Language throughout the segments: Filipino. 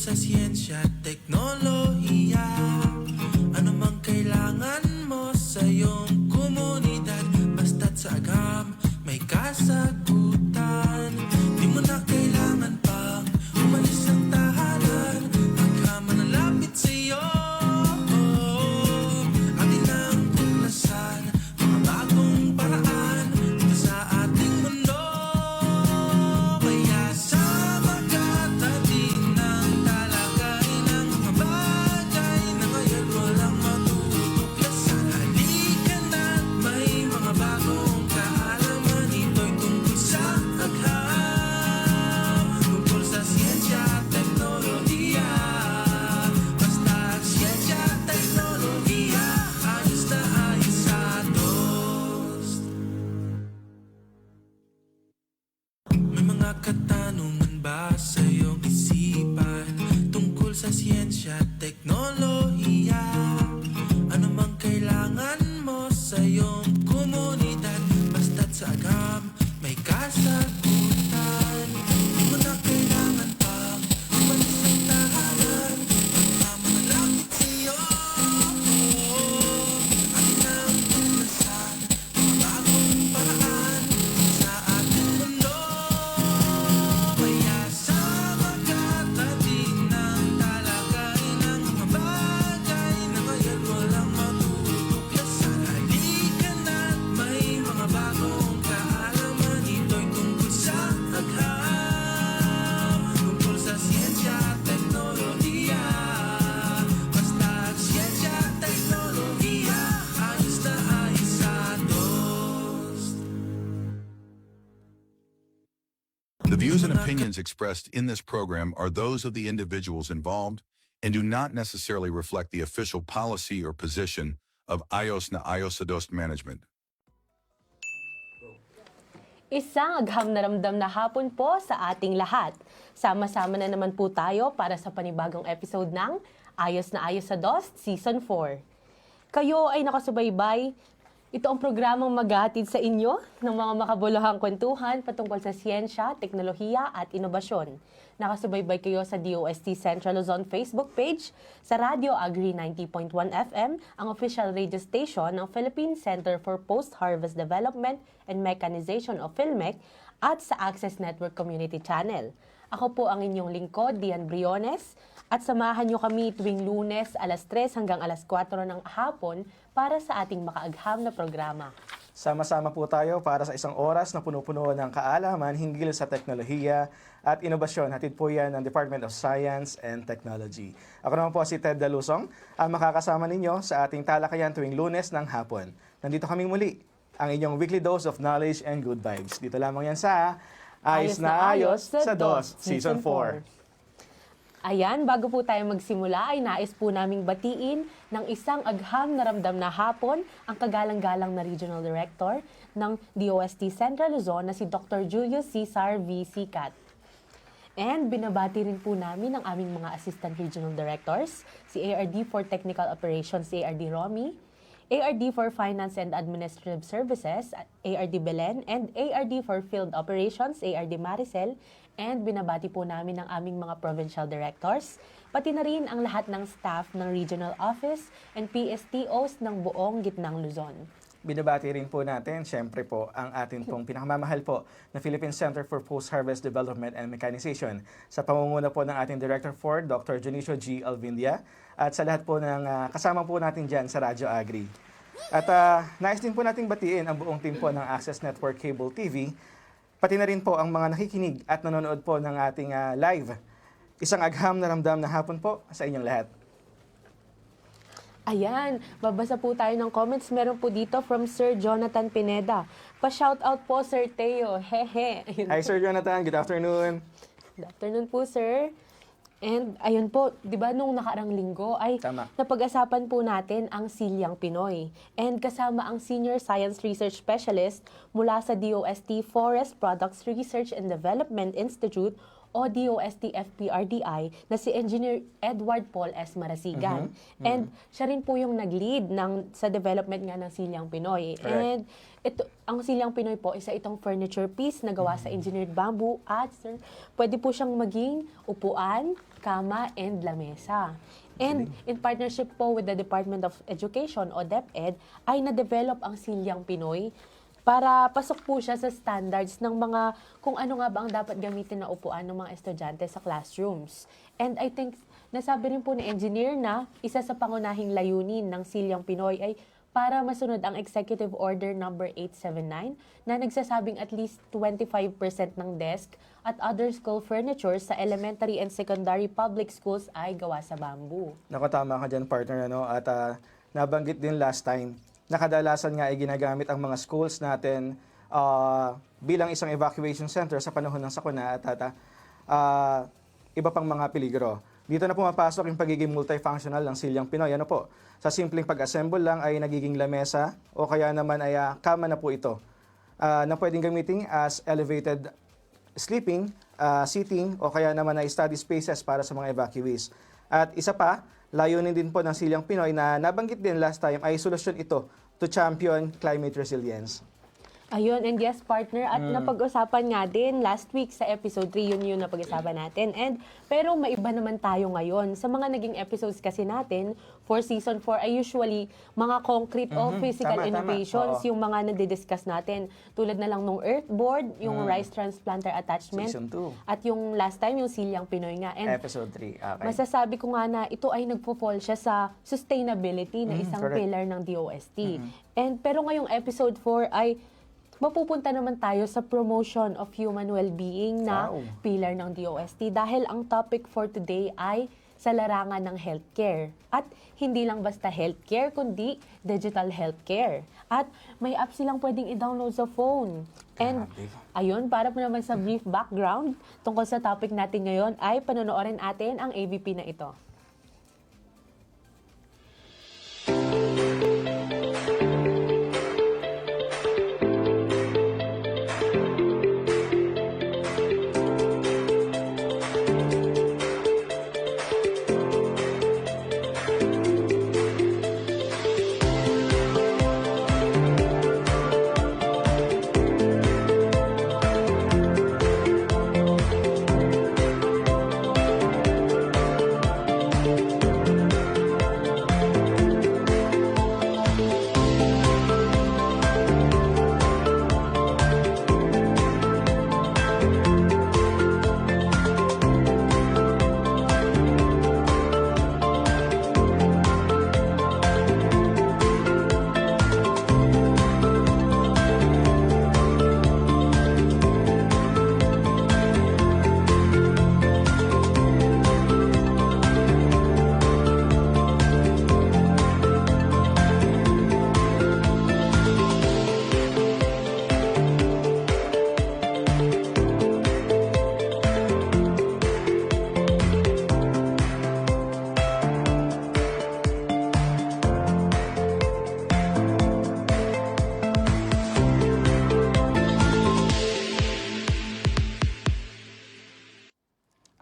sa siyensya at teknolohiya. Ano mang kailangan mo sa iyong komunidad, basta't sa agam may kasagutan. Di mo na kailangan pang umalis ng tahanan, agam ang nalapit sa iyo. Atin ang tuklasan, mga bagong paraan dito sa ating mundo. Kaya sama ka natin ng talakayin ng mga bagay na ngayon walang matutuklasan. Halika na't may mga bagong kaalaman, ito'y tungkol sa agham, tungkol sa siyensya at teknolohiya. Basta siyensya at teknolohiya, ayos na ayos sa DOST. May mga katanungan ba sa iyong isipan tungkol sa siyensya at teknolohiya? Ano mang kailangan mo sa iyong komunidad, basta't sa agam may kasagutan. Di mo na kailangan pang umalis ng tahanan, agam ang nalapit sa iyo. Atin ang tuklasan, mga bagong paraan sa ating mundo. Kaya sama ka natin ng talakayin ng mga bagay na ngayon walang matutuklasan. Halika na't may mga bagong kaalaman, ito'y tungkol sa agham, tungkol sa siyensya at teknolohiya. Basta siyensya at teknolohiya, ayos na ayos sa DOST. The views and opinions expressed in this program are those of the individuals involved and do not necessarily reflect the official policy or position of Ayos na Ayos sa DOST Management. Isang agham na ramdam na hapon po sa ating lahat. Sama-sama na naman po tayo para sa panibagong episode ng Ayos na Ayos sa DOST Season 4. Kayo ay nakasubaybay. Ito ang programang maghahatid sa inyo ng mga makabuluhang kwentuhan patungkol sa siyensya, teknolohiya at inobasyon. Nakasubaybay kayo sa DOST Central Luzon Facebook page, sa Radio Agri 90.1 FM, ang official radio station ng Philippine Center for Post-Harvest Development and Mechanization of PhilMec, at sa Access Network Community Channel. Ako po ang inyong lingkod, Dian Briones, at samahan nyo kami tuwing Lunes, alas 3 hanggang alas 4 ng hapon para sa ating makaagham na programa. Sama-sama po tayo para sa isang oras na puno-puno ng kaalaman hinggil sa teknolohiya at inobasyon. Hatid po yan ng Department of Science and Technology. Ako naman po si Ted Dalusong, ang makakasama ninyo sa ating talakayan tuwing Lunes ng hapon. Nandito kaming muli, ang inyong weekly dose of knowledge and good vibes. Dito lamang yan sa Ayos na Ayos sa DOST Season 4. Ayan, bago po tayo magsimula ay nais po naming batiin ng isang agham na ramdam na hapon ang kagalang-galang na Regional Director ng DOST Central Luzon na si Dr. Julius Cesar V. Sicat. And binabati rin po namin ang aming mga Assistant Regional Directors, si ARD for Technical Operations, si ARD Romy, ARD for Finance and Administrative Services, ARD Belen, and ARD for Field Operations, ARD Maricel, and binabati po namin ang aming mga provincial directors, pati na rin ang lahat ng staff ng regional office and PSTOs ng buong Gitnang Luzon. Binabati rin po natin, syempre po, ang atin pong pinakamamahal po na Philippine Center for Post-Harvest Development and Mechanization sa pamumuno po ng ating Director for Dr. Junicio G. Alvindia at sa lahat po ng kasama po natin dyan sa Radyo Agri. At nais din po nating batiin ang buong team po ng Access Network Cable TV, pati na rin po ang mga nakikinig at nanonood po ng ating live. Isang agham na ramdam na hapon po sa inyong lahat. Ayan, babasa po tayo ng comments. Meron po dito from Sir Jonathan Pineda. Pa-shoutout po, Sir Teo. Hehe. Ayun Hi po. Sir Jonathan, good afternoon. Good afternoon po, Sir. And ayun po, di ba nung nakarang linggo ay Tama. napag-asapan po natin ang Silyang Pinoy. And kasama ang Senior Science Research Specialist mula sa DOST Forest Products Research and Development Institute o DOST FPRDI na si Engineer Edward Paul S. Marasigan. And siya rin po yung nag-lead sa development nga ng Silyang Pinoy. Correct. And ang Silyang Pinoy po, isa itong furniture piece na gawa sa engineered bamboo at sir, pwede po siyang maging upuan, kama, and lamesa. And in partnership po with the Department of Education o DepEd, ay na-develop ang Silyang Pinoy para pasok po siya sa standards ng mga kung ano nga ba ang dapat gamitin na upuan ng mga estudyante sa classrooms. And I think, nasabi rin po ni engineer na isa sa pangunahing layunin ng Silyang Pinoy ay para masunod ang Executive Order number 879 na nagsasabing at least 25% ng desk at other school furniture sa elementary and secondary public schools ay gawa sa bamboo. Naku, tama ka dyan, partner. Ano? At nabanggit din last time, na kadalasan nga ay ginagamit ang mga schools natin bilang isang evacuation center sa panahon ng sakuna at iba pang mga peligro. Dito na pumapasok yung pagiging multifunctional ng Silyang Pinoy. Ano po? Sa simpleng pag-assemble lang ay nagiging lamesa o kaya naman ay kama na po ito na pwedeng gamitin as elevated sleeping, seating o kaya naman ay study spaces para sa mga evacuees. At isa pa, layunin din po ng Silyang Pinoy na nabanggit din last time ay solusyon ito to champion climate resilience. Ayun, and yes, partner, at napag-usapan nga din last week sa episode 3, yun yung napag-usapan natin. Pero maiba naman tayo ngayon. Sa mga naging episodes kasi natin, for season 4 ay usually mga concrete o physical Tama. innovations, Oo. yung mga nadidiscuss natin. Tulad na lang nung earthboard, yung rice transplanter attachment. Season 2. At yung last time, yung Silyang Pinoy nga. And Episode 3. Okay. masasabi ko nga na ito ay nagpo-fall siya sa sustainability na isang correct. pillar ng DOST. Pero ngayong episode 4 ay mapupunta naman tayo sa promotion of human well-being na Wow. pillar ng DOST dahil ang topic for today ay sa larangan ng healthcare. At hindi lang basta healthcare, kundi digital healthcare. At may app silang pwedeng i-download sa phone. And ayun, para po naman sa brief background tungkol sa topic natin ngayon ay panonoorin natin ang AVP na ito.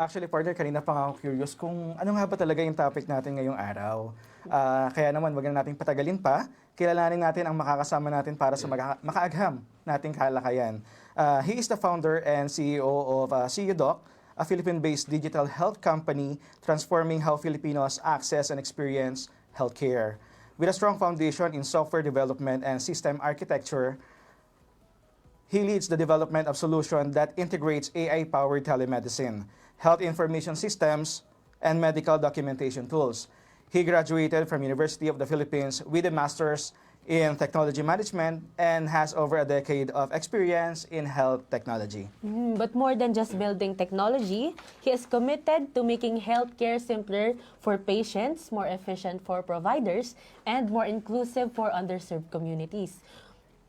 Actually, partner, kanina pa nga ako curious kung ano nga ba talaga yung topic natin ngayong araw. Kaya naman, wag na nating patagalin pa. Kilalanin natin ang makakasama natin para sa makaagham nating kalakayan. He is the founder and CEO of CUDoc, a Philippine-based digital health company transforming how Filipinos access and experience healthcare. With a strong foundation in software development and system architecture, he leads the development of solutions that integrates AI-powered telemedicine, health information systems, and medical documentation tools. He graduated from University of the Philippines with a master's in technology management and has over a decade of experience in health technology. But more than just building technology, he is committed to making healthcare simpler for patients, more efficient for providers, and more inclusive for underserved communities.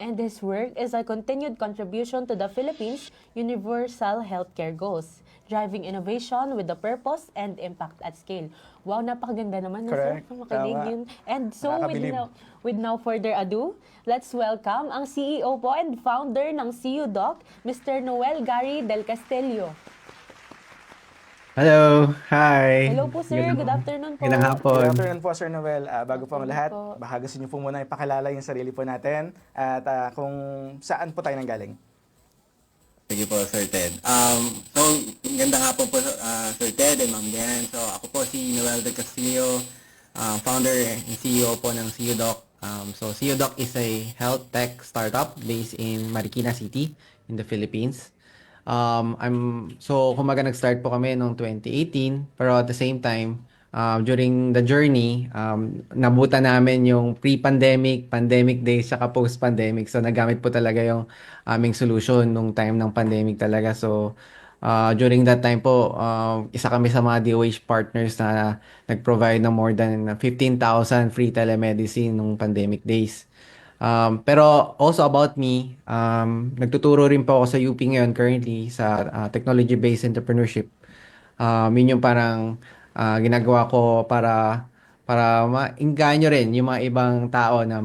And his work is a continued contribution to the Philippines' universal healthcare goals, driving innovation with the purpose and impact at scale. Wow, napakaganda naman. Correct. Makinig Tama. yun. And so, Nakakabilib. with no further ado, let's welcome ang CEO po and founder ng CUDoc, Mr. Noel Gary Del Castillo. Hello, hi. Hello po, sir. Good afternoon po. Magandang Good hapon. afternoon po, Sir Noel. Bago po ang Afternoon lahat, po. baka gusto niyo po muna ipakilala yung sarili po natin at kung saan po tayo nanggaling. Sige po, Sir Ted. So, gandang hapon po, Sir Ted and Ma'am Jan. So, ako po si Noel de Castillo, founder and CEO po ng CUDoc. So, CUDoc is a health tech startup based in Marikina City in the Philippines. Kumaga nag-start po kami noong 2018, pero at the same time, during the journey, nabutan namin yung pre-pandemic, pandemic days, saka post-pandemic. So, nagamit po talaga yung aming solution nung time ng pandemic talaga. So, during that time po, isa kami sa mga DOH partners na nag-provide ng more than 15,000 free telemedicine nung pandemic days. Pero also about me, nagtuturo rin po ako sa UP ngayon currently sa technology-based entrepreneurship. Yun yung parang ginagawa ko para maengganyo rin yung mga ibang tao na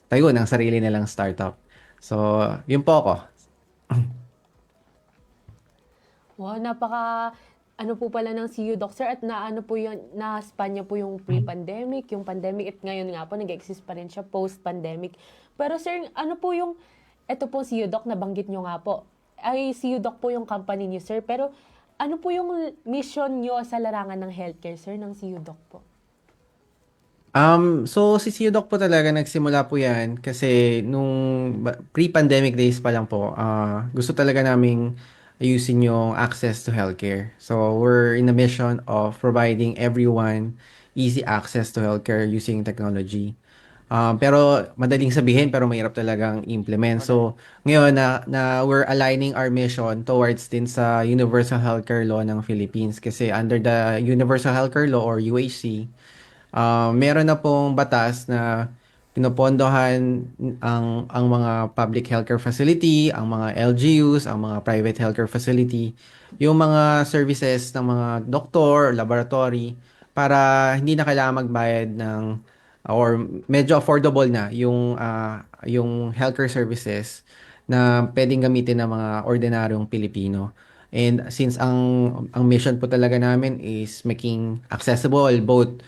tayo ng sarili nilang startup. So, yun po ako. Wow, napaka ano po pala ng CU Doc, sir, at naano po yun, na-span niya po yung pre-pandemic, yung pandemic, at ngayon nga po, nag-exist pa rin siya post-pandemic. Pero sir, ano po yung, eto po CU Doc, nabanggit niyo nga po, ay CU Doc po yung company niyo, sir, pero ano po yung mission niyo sa larangan ng healthcare, sir, ng CU Doc po? So si CUDoc po talaga nagsimula po yan kasi nung pre-pandemic days pa lang po, gusto talaga naming ayusin yung access to healthcare. So we're in a mission of providing everyone easy access to healthcare using technology. Pero madaling sabihin pero mahirap talagang implement. So ngayon na we're aligning our mission towards din sa Universal Healthcare Law ng Philippines kasi under the Universal Healthcare Law or UHC, meron na pong batas na pinopondohan ang mga public healthcare facility, ang mga LGUs, ang mga private healthcare facility, yung mga services ng mga doktor, laboratory, para hindi na kailangan magbayad ng or medyo affordable na yung healthcare services na pwedeng gamitin ng mga ordinaryong Pilipino. And since ang mission po talaga namin is making accessible both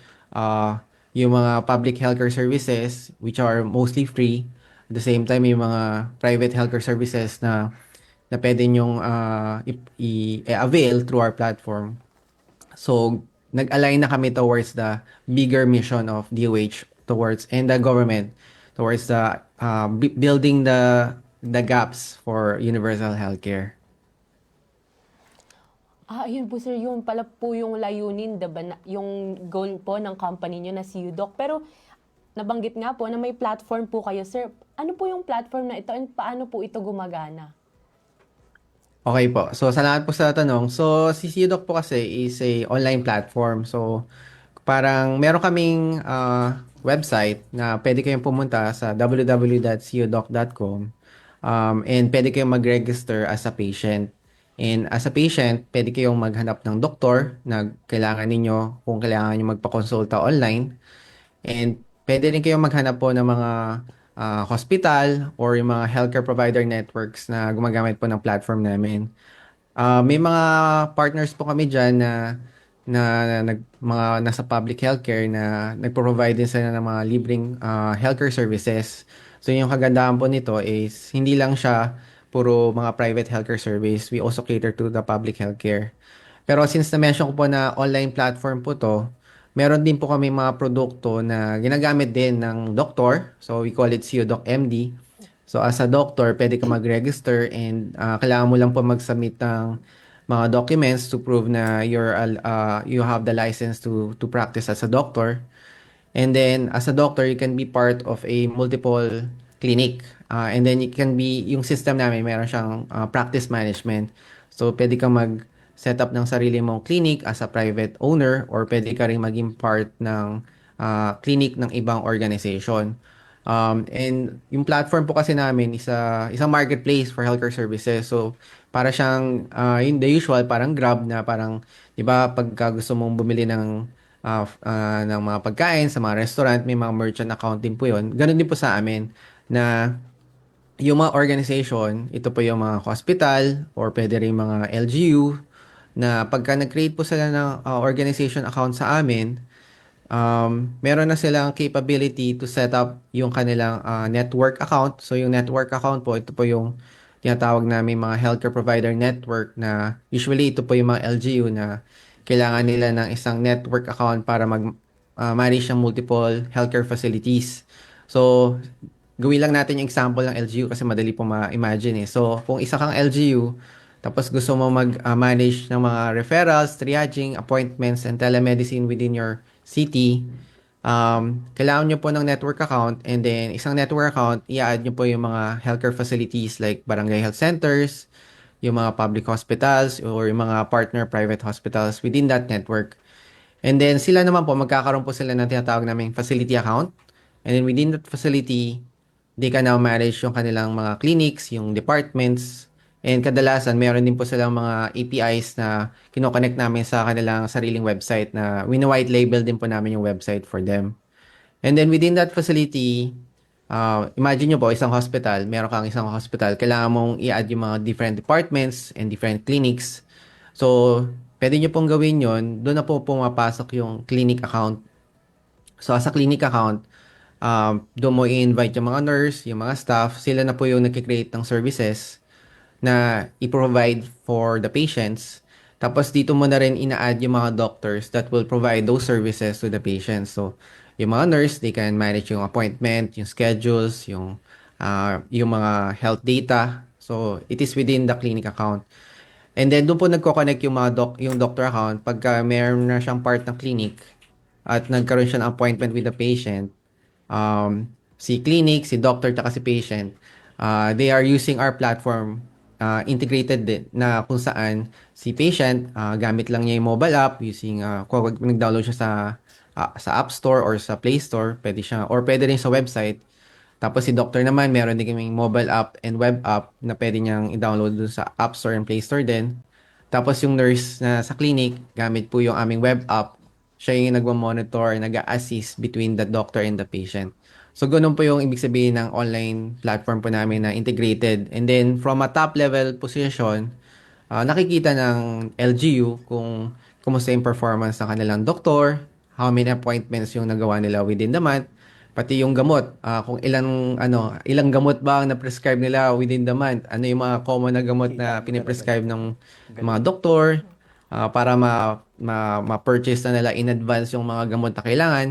yung mga public healthcare services which are mostly free, at the same time yung mga private healthcare services na pwede nyong i-avail through our platform. So, nag-align na kami towards the bigger mission of DOH towards and the government towards the building the gaps for universal healthcare. Ayun po sir, yun pala po yung layunin, diba, yung goal po ng company nyo na si UDoc. Pero nabanggit nga po na may platform po kayo, sir. Ano po yung platform na ito and paano po ito gumagana? Okay po. So, salamat po sa tanong. So, si CUDoc po kasi is a online platform. So, parang meron kaming website na pwede kayong pumunta sa www.cudoc.com, and pwede kayong mag-register as a patient. And as a patient, pwede kayong maghanap ng doktor na kailangan ninyo kung kailangan nyo magpakonsulta online. And pwede rin kayong maghanap po ng mga hospital or yung mga healthcare provider networks na gumagamit po ng platform namin. May mga partners po kami dyan mga nasa public healthcare na nagpo-provide din sila ng mga libreng healthcare services. So yung kagandahan po nito is hindi lang siya puro mga private healthcare service. We also cater to the public healthcare. Pero since na-mention ko po na online platform po to, meron din po kami mga produkto na ginagamit din ng doktor. So we call it CUDoc MD. So as a doctor, pwede ka mag-register and kailangan mo lang po mag-submit ng mga documents to prove na you have the license to practice as a doctor. And then as a doctor, you can be part of a multiple clinic. And then it can be, yung system namin, meron siyang practice management. So pwede ka mag-set up ng sarili mong clinic as a private owner or pwede ka rin maging part ng clinic ng ibang organization. And yung platform po kasi namin is isang marketplace for healthcare services. So para siyang in the usual parang Grab na parang 'di ba pagka gusto mong bumili ng mga pagkain sa mga restaurant, may mga merchant account din po 'yon. Ganun din po sa amin na yung mga organization, ito po yung mga hospital or pwede rin mga LGU na pagka nag-create po sila ng organization account sa amin, meron na silang capability to set up yung kanilang network account. So yung network account po, ito po yung tinatawag namin mga healthcare provider network na usually ito po yung mga LGU na kailangan nila ng isang network account para manage ng multiple healthcare facilities. So, gawin lang natin yung example ng LGU kasi madali po ma-imagine eh. So, kung isa kang LGU, tapos gusto mo mag-manage ng mga referrals, triaging, appointments, and telemedicine within your city, kailangan nyo po ng network account and then isang network account, i-add nyo po yung mga healthcare facilities like barangay health centers, yung mga public hospitals, or yung mga partner private hospitals within that network. And then sila naman po, magkakaroon po sila ng tinatawag naming facility account. And then within that facility, they can now manage yung kanilang mga clinics, yung departments, and kadalasan, meron din po silang mga APIs na kinoconnect namin sa kanilang sariling website na wini-white label din po namin yung website for them. And then within that facility, imagine nyo po, isang hospital, meron kang isang hospital, kailangan mong i-add yung mga different departments and different clinics. So, pwede nyo pong gawin yon, doon na po pumapasok yung clinic account. So, sa clinic account, doon mo i-invite yung mga nurse, yung mga staff, sila na po yung nag-create ng services na i-provide for the patients. Tapos dito mo na rin ina-add yung mga doctors that will provide those services to the patients. So, yung mga nurse, they can manage yung appointment, yung schedules, yung mga health data. So, it is within the clinic account. And then, doon po nagko-connect yung yung doctor account pagka mayroon na siyang part ng clinic at nagkaroon siya ng appointment with the patient. Si clinic, si doctor, at si patient, they are using our platform integrated din na kung saan si patient gamit lang niya yung mobile app using kung nag-download siya sa App Store or sa Play Store, pwede siya or pwede rin sa website. Tapos si doctor naman meron din kaming mobile app and web app na pwede niyang i-download dun sa App Store and Play Store din. Tapos yung nurse na sa clinic gamit po yung aming web app. Siya yung nagmo-monitor, nag-assist between the doctor and the patient. So, ganun po yung ibig sabihin ng online platform po namin na integrated. And then, from a top-level position, nakikita ng LGU kung kumusta yung performance ng kanilang doktor, how many appointments yung nagawa nila within the month, pati yung gamot, kung ilang gamot ba ang na-prescribe nila within the month, ano yung mga common na gamot na piniprescribe ng mga doktor, para ma-purchase na nila in advance yung mga gamot na kailangan.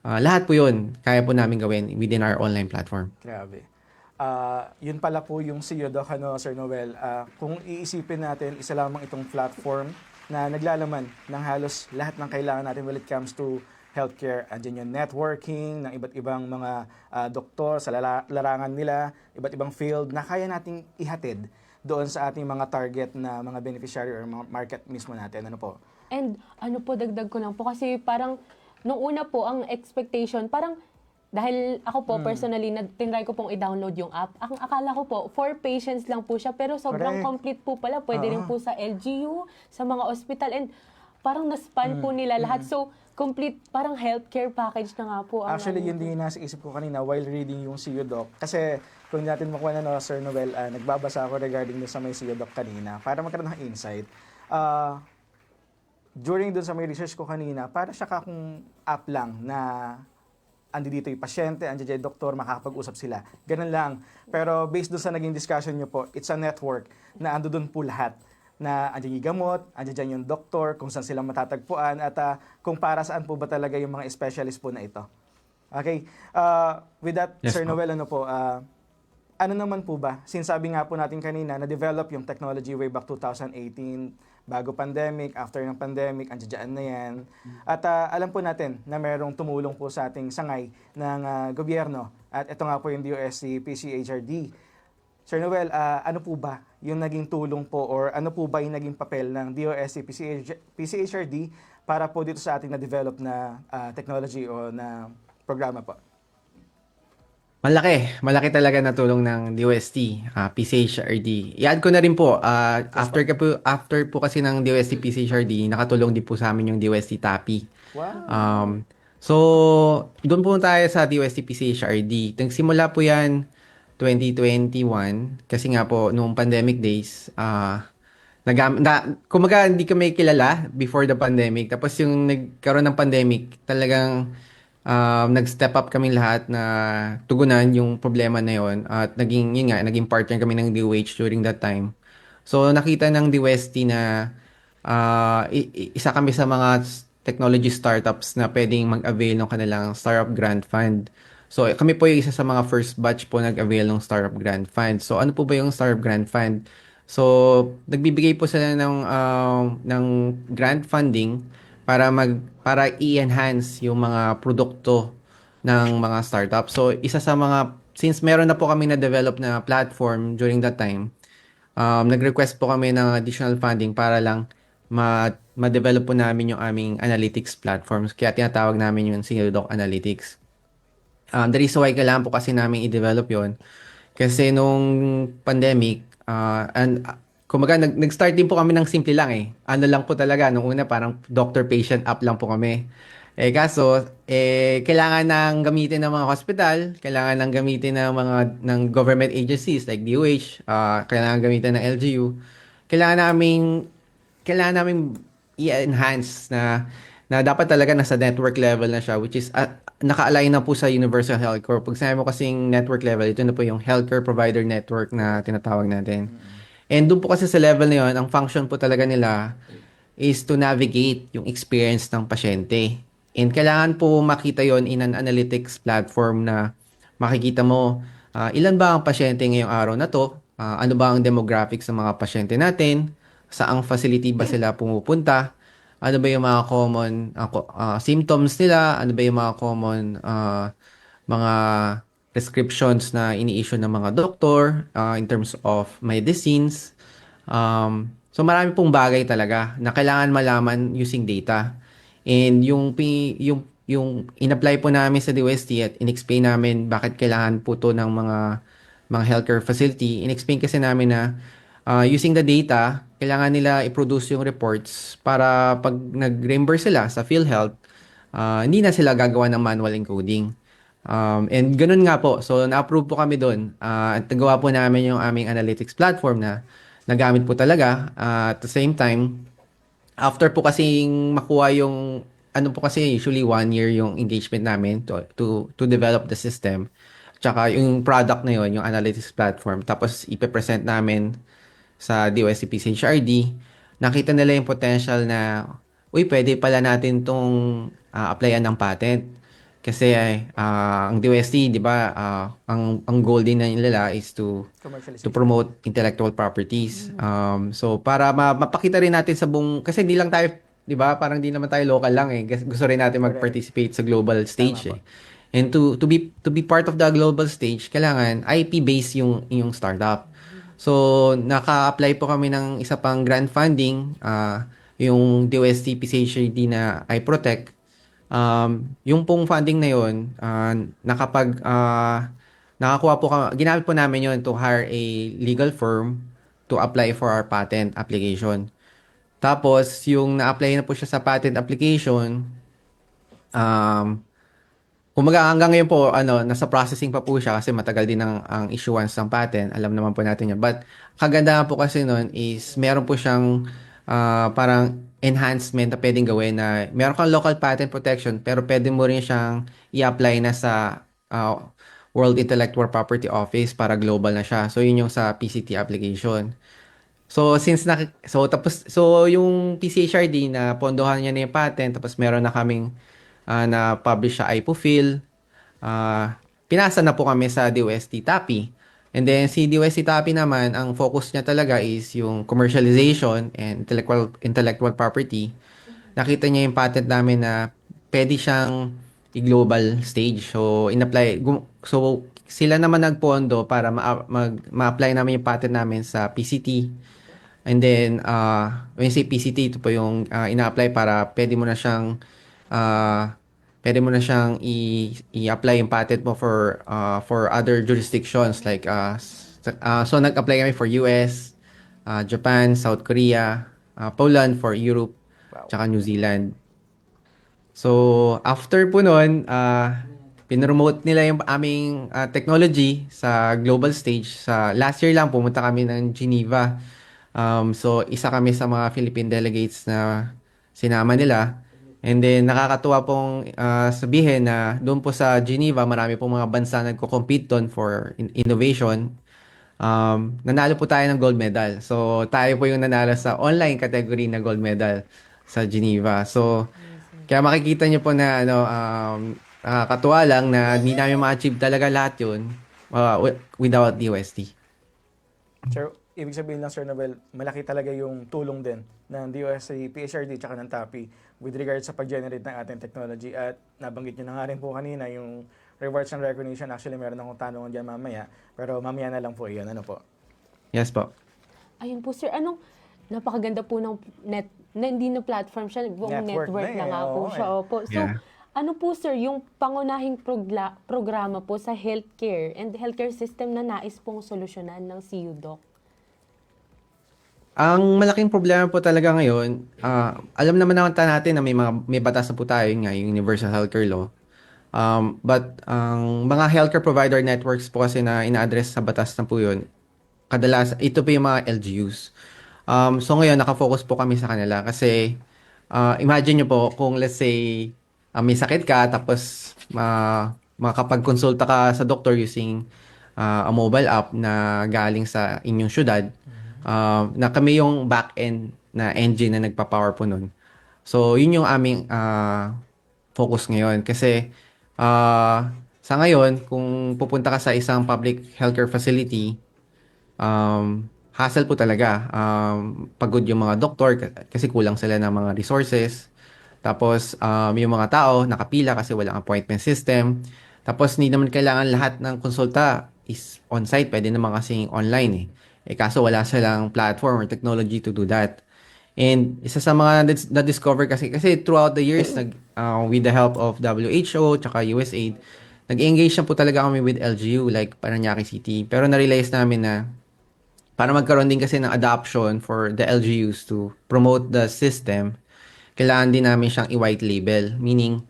Lahat po yun, kaya po namin gawin within our online platform. Grabe. Yun pala po yung CEO Doc, Sir Noel. Kung iisipin natin, isa lamang itong platform na naglalaman ng halos lahat ng kailangan natin when it comes to healthcare. Andiyan yung networking ng iba't ibang mga doktor sa larangan nila, iba't ibang field na kaya nating ihatid doon sa ating mga target na mga beneficiary or mga market mismo natin. Ano po? And ano po, dagdag ko lang po kasi parang nung una po, ang expectation, parang dahil ako po personally, tinry ko pong i-download yung app. Ang akala ko po, for patients lang po siya, pero sobrang Correct. complete po pala. Pwede rin po sa LGU, sa mga hospital, and parang naspan po nila lahat. So, complete, parang healthcare package na nga po. Actually, yun din yung nasa isip ko kanina while reading yung CEO Doc. Kasi kung natin makuha na, Sir Noel, nagbabasa ako regarding dun sa may CEO Doc kanina para magkaroon ng insight. During dun sa may research ko kanina, para siya kakong app lang na andi dito yung pasyente, andi dyan yung doktor, makakapag-usap sila. Ganun lang. Pero based dun sa naging discussion nyo po, it's a network na ando dun po lahat. Na andyan yung gamot, andyan dyan yung doktor, kung saan sila matatagpuan, at kung para saan po ba talaga yung mga specialist po na ito. Okay? With that, Yes, Sir po. Noel, ano po, ano naman po ba? Since sabi nga po natin kanina, na-develop yung technology way back 2018, bago pandemic, after ng pandemic, andyan na yan. At alam po natin na mayroong tumulong po sa ating sangay ng gobyerno. At ito nga po yung DOST PCHRD. Sir Noel, ano po ba yung naging tulong po or ano po ba yung naging papel ng DOST PCHRD para po dito sa ating na-develop na technology o na programa po? Malaki talaga na tulong ng DOST, PCHRD. I-add ko na rin po, after po kasi ng DOST PCHRD, nakatulong din po sa amin yung DOST TAPI. Wow! So, doon po tayo sa DOST PCHRD. Nagsimula po yan 2021 kasi nga po noong pandemic days, kumaga hindi kami kilala before the pandemic. Tapos yung nagkaroon ng pandemic, talagang nag-step up kami lahat na tugunan yung problema na yon at naging partner kami ng DOH during that time. So nakita ng DOST na isa kami sa mga technology startups na pwedeng mag-avail ng kanilang startup grant fund. So kami po yung isa sa mga first batch po nag-avail ng startup grant fund. So ano po ba yung startup grant fund? So nagbibigay po sila ng grant funding para i-enhance yung mga produkto ng mga startup. So isa sa mga since meron na po kami na-develop na platform during that time, nag-request po kami ng additional funding para lang ma-develop po namin yung aming analytics platforms. Kaya tinatawag namin yung Sinodoc Analytics. The reason why kailangan po kasi namin i-develop yon kasi nung pandemic, kumaga nag-start din po kami ng simple lang eh. Ano lang po talaga, nung una parang doctor-patient app lang po kami. Kaso, kailangan nang gamitin ng mga hospital, kailangan nang gamitin ng government agencies like DOH, kailangan gamitin ng LGU. Kailangan namin i-enhance na dapat talaga nasa network level na siya, which is naka-align na po sa Universal Health Corp. Pag sinabi mo kasing network level, ito na po yung healthcare provider network na tinatawag natin. And doon po kasi sa level na yun, ang function po talaga nila is to navigate yung experience ng pasyente. And kailangan po makita yon in an analytics platform na makikita mo ilan ba ang pasyente ngayong araw na to, ano ba ang demographics ng mga pasyente natin, saang facility ba sila pumupunta, ano ba yung mga common symptoms nila, ano ba yung mga common mga prescriptions na ini-issue ng mga doktor in terms of medicines. So marami pong bagay talaga na kailangan malaman using data. And yung in-apply po namin sa DOST at in-explain namin bakit kailangan po to ng mga healthcare facility. In-explain kasi namin na using the data, kailangan nila i-produce yung reports para pag nag-reimburse sila sa PhilHealth, hindi na sila gagawa ng manual encoding. And ganun nga po. So, na-approve po kami doon. At nagawa po namin yung aming analytics platform na nagamit po talaga. At the same time, after po kasing makuha yung, ano po kasi usually 1 year yung engagement namin to develop the system. Tsaka yung product na yun, yung analytics platform. Tapos ipe-present namin sa DOST PCHRD. Nakita nila yung potential na, pwede pala natin tong applyan ng patent. Kasi ang DOST, di ba, ang goal din na nila is to promote intellectual properties. So para mapakita rin natin sa buong, kasi hindi lang tayo, di ba, parang di naman tayo local lang eh. Gusto rin natin mag-participate sa global stage eh. And to be part of the global stage, kailangan IP-based yung startup. So naka-apply po kami ng isa pang grant funding, yung DOST PCHD na iProtect. Yung pong funding na yun, nakakuha po ginamit po namin yun to hire a legal firm to apply for our patent application. Tapos, yung na-apply na po siya sa patent application, kumaga hanggang ngayon po, nasa processing pa po siya kasi matagal din ang issuance ng patent. Alam naman po natin yan. But, kagandahan po kasi nun is meron po siyang parang enhancement na pwedeng gawin na meron kang local patent protection pero pwede mo rin siyang i-apply na sa World Intellectual Property Office para global na siya. So, yun yung sa PCT application. So, yung PCHRD na pondohan niya na yung patent tapos meron na kaming na-publish sa IPOPHIL. Pinasa na po kami sa DOST TAPI. And then si DOST TAPI naman, ang focus niya talaga is yung commercialization and intellectual property. Nakita niya yung patent namin na pwede siyang i-global stage. So, sila naman nagpondo para ma-apply namin yung patent namin sa PCT. And then, when you say PCT, ito po yung ina-apply para pwede mo na siyang i-apply yung patent mo for other jurisdictions like so nag-apply kami for US, Japan, South Korea, Poland for Europe, tsaka New Zealand. So after po noon, pinromote nila yung aming technology sa global stage. Sa last year lang pumunta kami ng Geneva So, isa kami sa mga Philippine delegates na sinama nila. And then, nakakatuwa pong sabihin na doon po sa Geneva, marami pong mga bansa nagko-compete doon for innovation. Nanalo po tayo ng gold medal. So, tayo po yung nanalo sa online category na gold medal sa Geneva. So, kaya makikita niyo po na nakakatuwa lang na hindi namin ma-achieve talaga lahat yun without DOST. Sir, ibig sabihin lang, Sir Nobel, malaki talaga yung tulong din ng DOST, PHRD, tsaka ng TAPI with regard sa pag-generate ng ating technology. At nabanggit nyo na nga rin po kanina yung rewards and recognition. Actually, meron akong tanong dyan mamaya. Pero mamaya na lang po iyon. Ano po? Yes po. Ayun po, sir. Napakaganda po ng hindi na platform siya, buong network na nga po siya. Opo. So, Yeah. ano po, sir, yung pangunahing programa po sa healthcare and healthcare system na nais pong solusyonan ng CUDOC? Ang malaking problema po talaga ngayon, alam naman natin na may batas na po tayo, yun nga, yung Universal Healthcare Law. But ang mga healthcare provider networks po kasi na ina-address sa batas na po yun, ito po yung mga LGUs. So ngayon, nakafocus po kami sa kanila kasi imagine nyo po kung let's say may sakit ka tapos makakapag-consulta ka sa doctor using a mobile app na galing sa inyong syudad, na kami yung back-end na engine na nagpa-power po nun. So yun yung aming focus ngayon kasi sa ngayon, kung pupunta ka sa isang public healthcare facility, hassle po talaga. Pagod yung mga doktor kasi kulang sila ng mga resources. Tapos, yung mga tao nakapila kasi walang appointment system. Tapos, hindi naman kailangan lahat ng konsulta is on-site. Pwede naman kasing online eh. Kaso wala silang platform or technology to do that. And isa sa mga na-discover kasi throughout the years, with the help of WHO tsaka USAID, nag-engage na po talaga kami with LGU like Parañaque City. Pero na-realize namin na para magkaroon din kasi ng adoption for the LGUs to promote the system, kailangan din namin siyang i-white label. Meaning,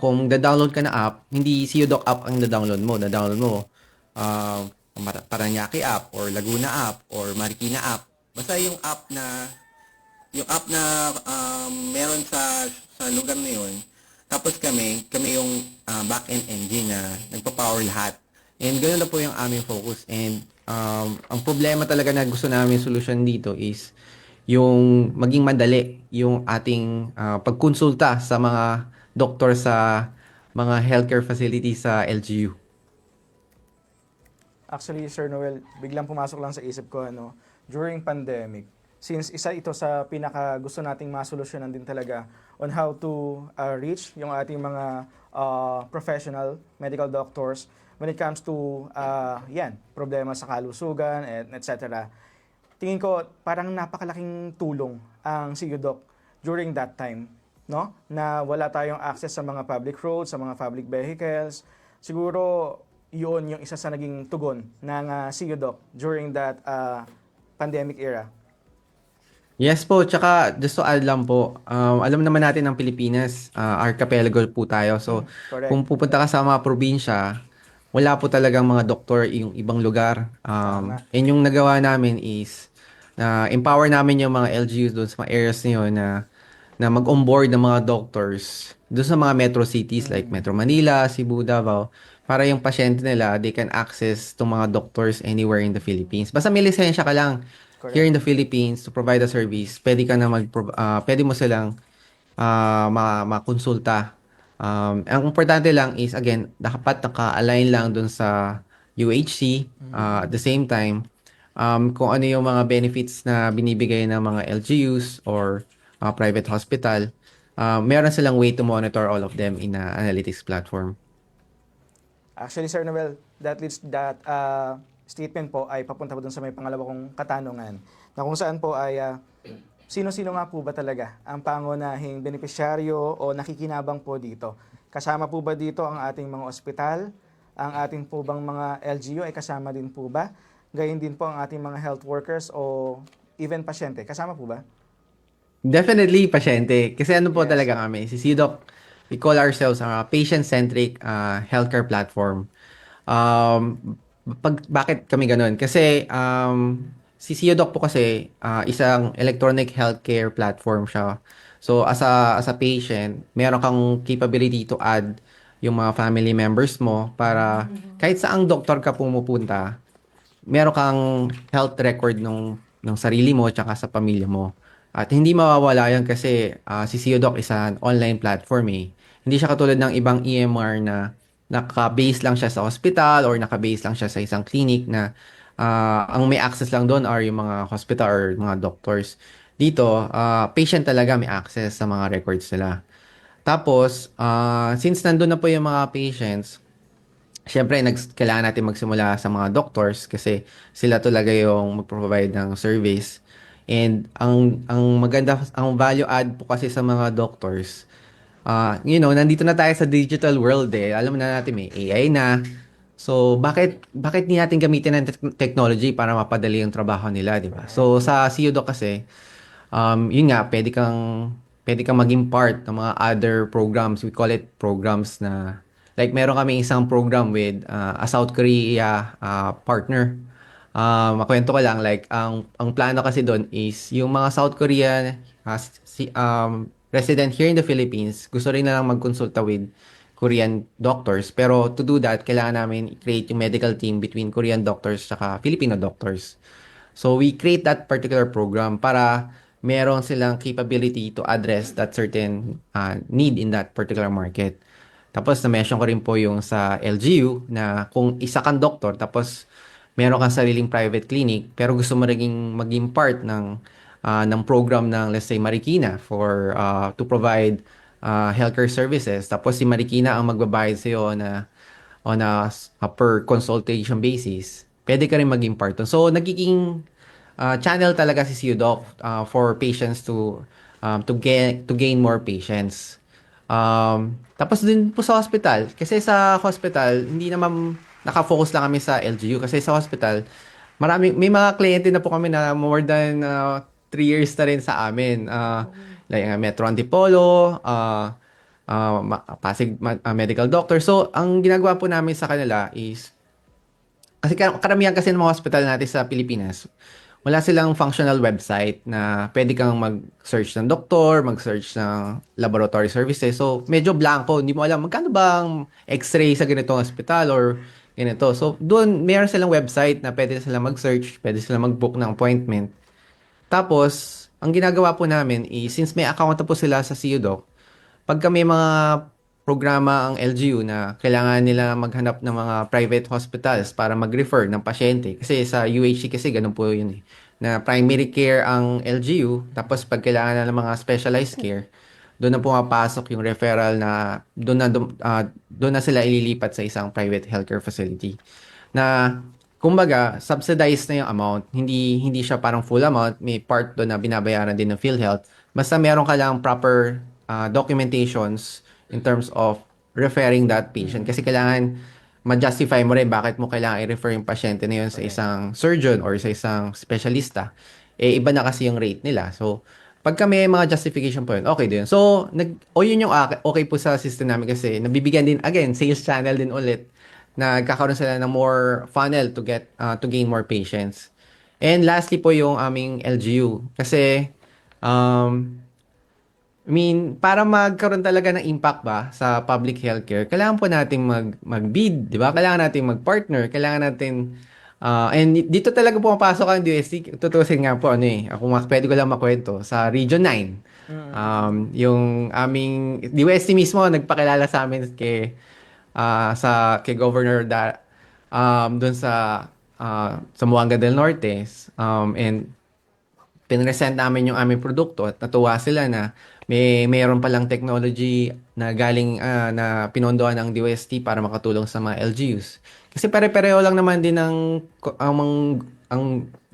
kung da-download ka na app, hindi CUDOC app ang da-download mo. Da-download mo Parañaque app or Laguna app or Marikina app. Basta yung app na meron sa lugar na yun. Tapos kami yung back-end engine na nagpa-power lahat. And ganoon na po yung aming focus. And ang problema talaga na gusto namin solution dito is yung maging madali yung ating pagkonsulta sa mga doktor sa mga healthcare facilities sa LGU. Actually, Sir Noel, biglang pumasok lang sa isip ko, during pandemic, since isa ito sa pinaka gusto nating masolusyonan din talaga on how to reach yung ating mga professional medical doctors when it comes to problema sa kalusugan and etc. Tingin ko parang napakalaking tulong ang CUDOC during that time, no? Na wala tayong access sa mga public roads, sa mga public vehicles. Siguro yun yung isa sa naging tugon ng CUDOC during that pandemic era. Yes po, tsaka just to add lang po, alam naman natin ng Pilipinas, archipelago po tayo. So, Correct. kung pupunta ka sa mga probinsya, wala po talagang mga doktor yung ibang lugar. And yung nagawa namin is, na empower namin yung mga LGUs doon sa mga areas na yun na mag-onboard ng mga doctors doon sa mga metro cities like Metro Manila, Cebu, Davao, para yung pasyente nila, they can access itong mga doctors anywhere in the Philippines. Basta may lisensya ka lang. Correct. Here in the Philippines to provide a service, pwede ka na pwede mo silang makonsulta. Ang importante lang is again, dapat naka-align lang dun sa UHC. At the same time, kung ano yung mga benefits na binibigay ng mga LGUs or private hospital, meron silang way to monitor all of them in a analytics platform. Actually, Sir Noel, that statement po ay papunta po dun sa may pangalawa kong katanungan na kung saan po ay sino-sino nga po ba talaga ang pangunahing benepisyaryo o nakikinabang po dito? Kasama po ba dito ang ating mga ospital? Ang ating po bang mga LGU ay kasama din po ba? Gayon din po ang ating mga health workers o even pasyente. Kasama po ba? Definitely pasyente. Kasi ano po Yes. talaga kami, si CDOC, we call ourselves a patient-centric healthcare platform. Bakit kami ganun? Kasi Si SeoDoc po kasi isang electronic healthcare platform siya. So as a patient, meron kang capability to add yung mga family members mo para kahit saang doktor ka pumupunta, meron kang health record ng sarili mo tsaka sa pamilya mo. At hindi mawawala yan kasi si SeoDoc is an online platform eh. Hindi siya katulad ng ibang EMR na naka-base lang siya sa hospital or naka-base lang siya sa isang clinic na ang may access lang doon are yung mga hospital or mga doctors. Dito, patient talaga may access sa mga records nila. Tapos, since nandun na po yung mga patients, siyempre, kailangan natin magsimula sa mga doctors kasi sila talaga yung mag-provide ng service. And ang maganda, ang value add po kasi sa mga doctors, nandito na tayo sa digital world eh. Alam na natin may AI na. So, bakit di natin gamitin ang technology para mapadali yung trabaho nila, di ba? So, sa CUDOC kasi, yun nga, pwede kang maging part ng mga other programs. We call it programs na, like, meron kami isang program with a South Korea partner. Makwento ko lang, like, ang plano kasi doon is, yung mga South Korean resident here in the Philippines, gusto rin na lang magkonsulta with Korean doctors. Pero to do that, kailangan namin i-create yung medical team between Korean doctors saka Filipino doctors. So we create that particular program para meron silang capability to address that certain need in that particular market. Tapos na-mention ko rin po yung sa LGU na kung isa kang doktor tapos meron kang sariling private clinic pero gusto mo maging part ng program ng let's say Marikina for to provide healthcare services. Tapos si Marikina ang magbabayad sa iyo na on a per consultation basis. Pwede ka rin maging part dun. So nagiging channel talaga si CUDOC for patients to gain more patients. Tapos din po sa hospital. Kasi sa hospital, hindi naman nakafocus lang kami sa LGU. Kasi sa hospital, may mga kliyente na po kami na more than 3 years na rin sa amin. Like Metro Antipolo, Pasig Medical Doctor. So, ang ginagawa po namin sa kanila is, kasi karamihan kasi ng mga hospital natin sa Pilipinas, wala silang functional website na pwede kang mag-search ng doktor, mag-search ng laboratory services. So, medyo blanco. Hindi mo alam magkano bang x-ray sa ganitong hospital or ganito. So, doon, meron silang website na pwede silang mag-search, pwede silang mag-book ng appointment. Tapos, ang ginagawa po namin is, since may account na po sila sa CUDOC, pagka may mga programa ang LGU na kailangan nila maghanap ng mga private hospitals para mag-refer ng pasyente. Kasi sa UHC kasi ganun po yun eh. Na primary care ang LGU, tapos pag kailangan na ng mga specialized care, doon na pumapasok yung referral na doon na sila ililipat sa isang private healthcare facility. Na kumbaga, subsidized na yung amount. Hindi siya parang full amount. May part doon na binabayaran din ng PhilHealth. Basta meron ka lang proper documentations in terms of referring that patient. Kasi kailangan ma-justify mo rin bakit mo kailangan i-refer yung pasyente na yun sa isang surgeon or sa isang specialista. Iba na kasi yung rate nila. So, pagka may mga justification po yun, okay din. So, yun yung okay po sa system namin kasi nabibigyan din, again, sales channel din ulit. Nagkakaroon sila ng more funnel to gain more patients. And lastly po yung aming LGU. Kasi, para magkaroon talaga ng impact ba sa public healthcare, kailangan po natin mag-bid, di ba? Kailangan natin mag-partner, kailangan natin, and dito talaga pumapasok ang DOST. Tutusin nga po, kung pwede ko lang makwento, sa Region 9. Yung aming, DOST mismo, nagpakilala sa amin kay Governor doon sa Zamboanga del Norte, and pinresent namin yung aming produkto at natuwa sila na mayroon palang technology na galing na pinondohan ng DOST para makatulong sa mga LGUs. Kasi pare-pareho lang naman din ang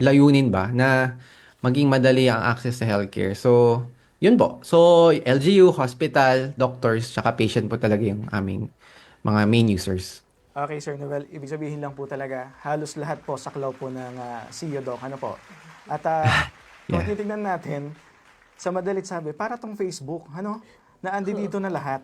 layunin ba na maging madali ang access sa healthcare. So, yun po. So, LGU, hospital, doctors, saka patient po talaga yung aming mga main users. Okay, Sir Noel. Ibig sabihin lang po talaga, halos lahat po saklaw po ng CUDOC. Ano po? At kung titignan natin, sa madalit sabi, para tong Facebook, na andi dito na lahat.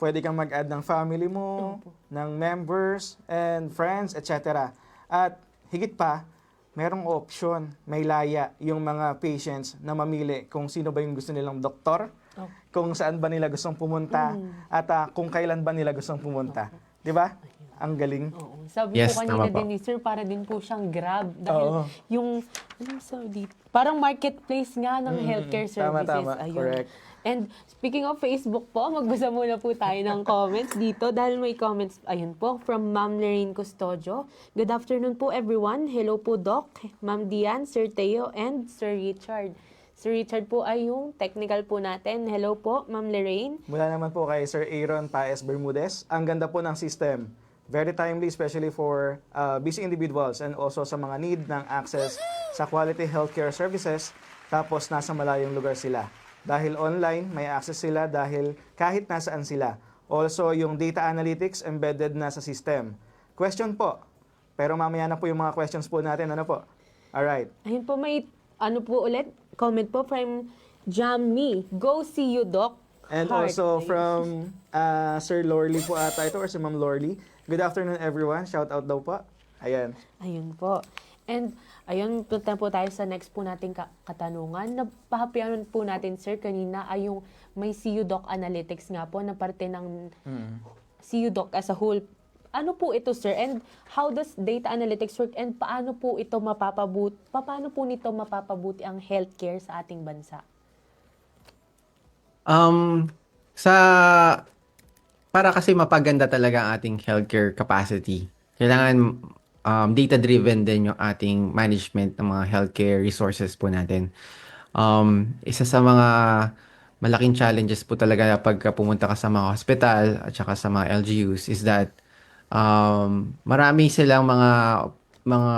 Pwede kang mag-add ng family mo, ng members, and friends, etc. At higit pa, merong option, may laya yung mga patients na mamili kung sino ba yung gusto nilang doktor, Oh. kung saan ba nila gustong pumunta, at kung kailan ba nila gustong pumunta. Di ba? Ang galing. Oo. Sabi Yes, po kanina tama po. din ni Sir, para din po siyang Grab. Dahil Oo. yung, ano sa dito? Parang marketplace nga ng healthcare services. Tama. Ayun. Correct. And speaking of Facebook po, magbasa muna po tayo ng comments dito dahil may comments, ayun po, from Ma'am Lorraine Custodio. Good afternoon po everyone. Hello po Doc, Ma'am Dian, Sir Teo, and Sir Richard. Sir Richard po ay yung technical po natin. Hello po, Ma'am Lorraine. Mula naman po kay Sir Aaron Paes Bermudez, ang ganda po ng system. Very timely, especially for busy individuals and also sa mga need ng access sa quality healthcare services, tapos nasa malayong lugar sila. Dahil online, may access sila dahil kahit nasaan sila. Also, yung data analytics embedded na sa system. Question po, pero mamaya na po yung mga questions po natin. Ano po? Alright. Ayun po, may ano po ulit, comment po from Jamie. Go see you, Doc. And Heart. also Ayun. from Sir Lorly po ata ito, or si Ma'am Lorly. Good afternoon everyone. Shout out daw po. Ayan. Ayun po. And ayun, punta po tayo sa next po nating katanungan. Napahapian po natin, sir, kanina ay yung may CU Doc Analytics nga po na parte ng CU Doc as a whole. Ano po ito, sir? And how does data analytics work? And paano po nito mapapabuti ang healthcare sa ating bansa? Sa para kasi mapaganda talaga ang ating healthcare capacity, kailangan data-driven din yung ating management ng mga healthcare resources po natin. Isa sa mga malaking challenges po talaga pagka pumunta ka sa mga hospital at saka sa mga LGUs is that marami silang mga mga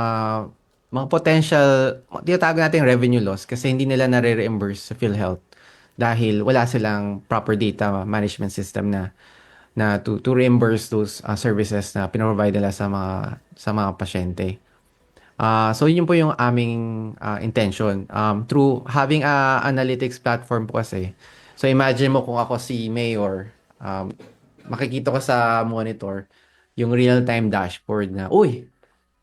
potential, tinatawag natin revenue loss kasi hindi nila nare-reimburse sa PhilHealth dahil wala silang proper data management system na to reimburse those services na pinoprovide nila sa mga pasyente. So yun po yung aming intention. Through having a analytics platform po kasi. So imagine mo kung ako si Mayor, makikita ko sa monitor yung real-time dashboard na, uy,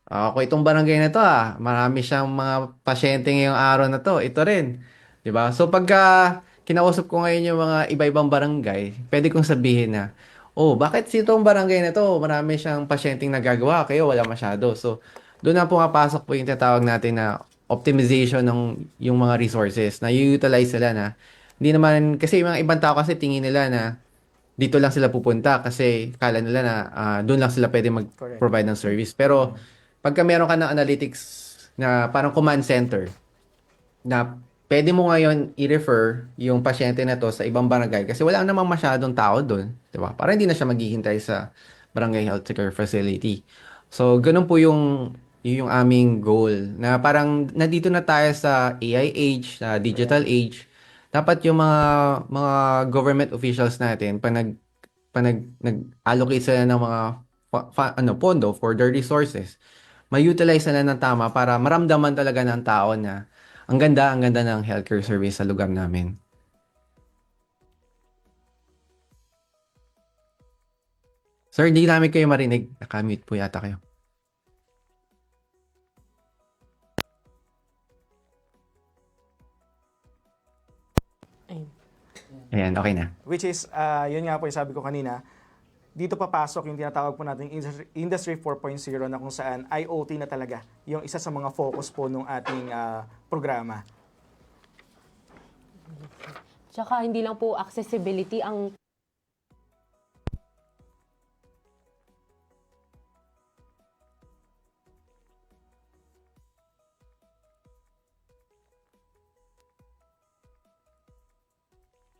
ako itong barangay na to marami siyang mga pasyente ngayong araw na to. Ito rin. 'Di ba? So pagka kinausap ko ngayon yung mga iba-ibang barangay, pwede kong sabihin na, oh, bakit itong barangay na to marami siyang pasyenteng nagagawa, kayo wala masyado. So doon na pumapasok po yung tinatawag natin na optimization ng yung mga resources na utilize sila na hindi naman kasi yung mga ibang tao kasi tingin nila na dito lang sila pupunta kasi kala nila na doon lang sila pwede mag-provide ng service. Pero pagka meron ka ng analytics na parang command center na pwede mo ngayon i-refer yung pasyente na to sa ibang barangay kasi wala namang masyadong tao doon, 'di ba? Para hindi na siya maghihintay sa barangay healthcare facility. So, ganun po yung aming goal na parang nandito na tayo sa AI age, sa digital age. Dapat yung mga government officials natin nag-allocate sila ng mga pondo for their resources, ma-utilize na ng tama para maramdaman talaga ng tao na ang ganda ng healthcare service sa lugar namin. Sir, hindi namin kayo marinig. Nakamute po yata kayo. Ayun. Ayan, okay na. Which is, yun nga po yung sabi ko kanina, dito papasok yung tinatawag po nating Industry 4.0 na kung saan IoT na talaga yung isa sa mga focus po ng ating programa. Tsaka hindi lang po accessibility ang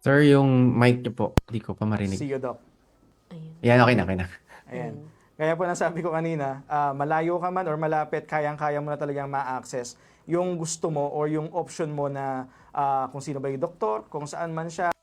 Sir, yung mic niyo po, hindi ko pa marinig. See you, Doc. ayun. Yan, okay na, okay na. Ayan. Kaya po nasabi ko kanina, malayo ka man or malapit, kayang-kaya mo na talagang ma-access yung gusto mo or yung option mo na kung sino ba yung doktor, kung saan man siya.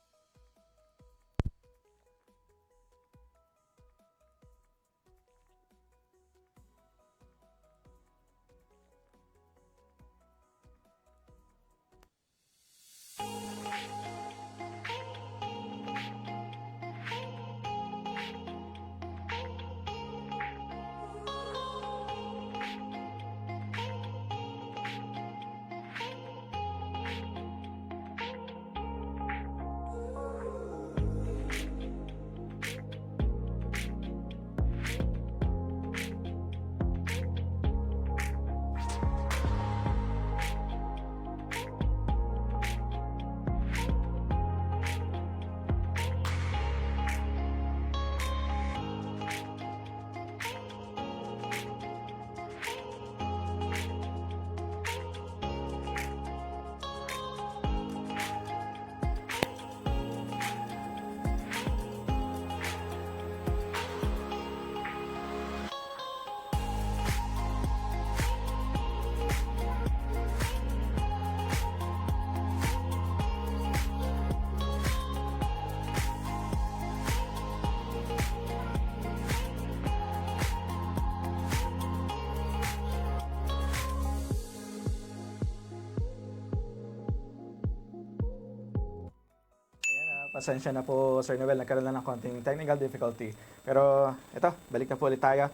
Pasensya na po, Sir Noel, nagkaroon lang ng konting technical difficulty. Pero ito, balik na po ulit tayo.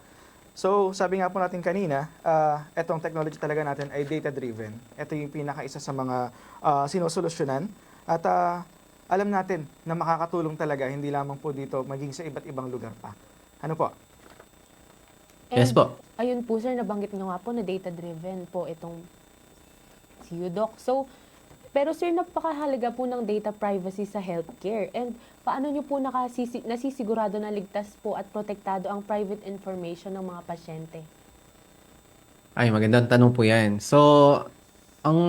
So, sabi nga po natin kanina, itong technology talaga natin ay data-driven. Ito yung pinaka-isa sa mga sinusolusyonan. At alam natin na makakatulong talaga, hindi lamang po dito, maging sa iba't ibang lugar pa. Ano po? Yes po. Ayun po sir, nabanggit nyo nga po na data-driven po itong si UDOC. So, pero sir, napakahalaga po ng data privacy sa healthcare. And paano nyo po nasisigurado na ligtas po at protektado ang private information ng mga pasyente? Ay, magandang tanong po yan. So, ang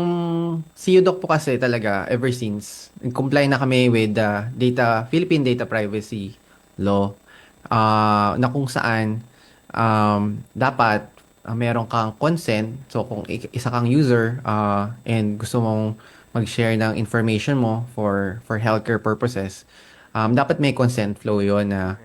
CUDOC po kasi talaga, ever since, comply na kami with the Philippine Data Privacy Law, na kung saan dapat meron kang consent. So, kung isa kang user and gusto mong mag-share ng information mo for healthcare purposes, dapat may consent flow yon na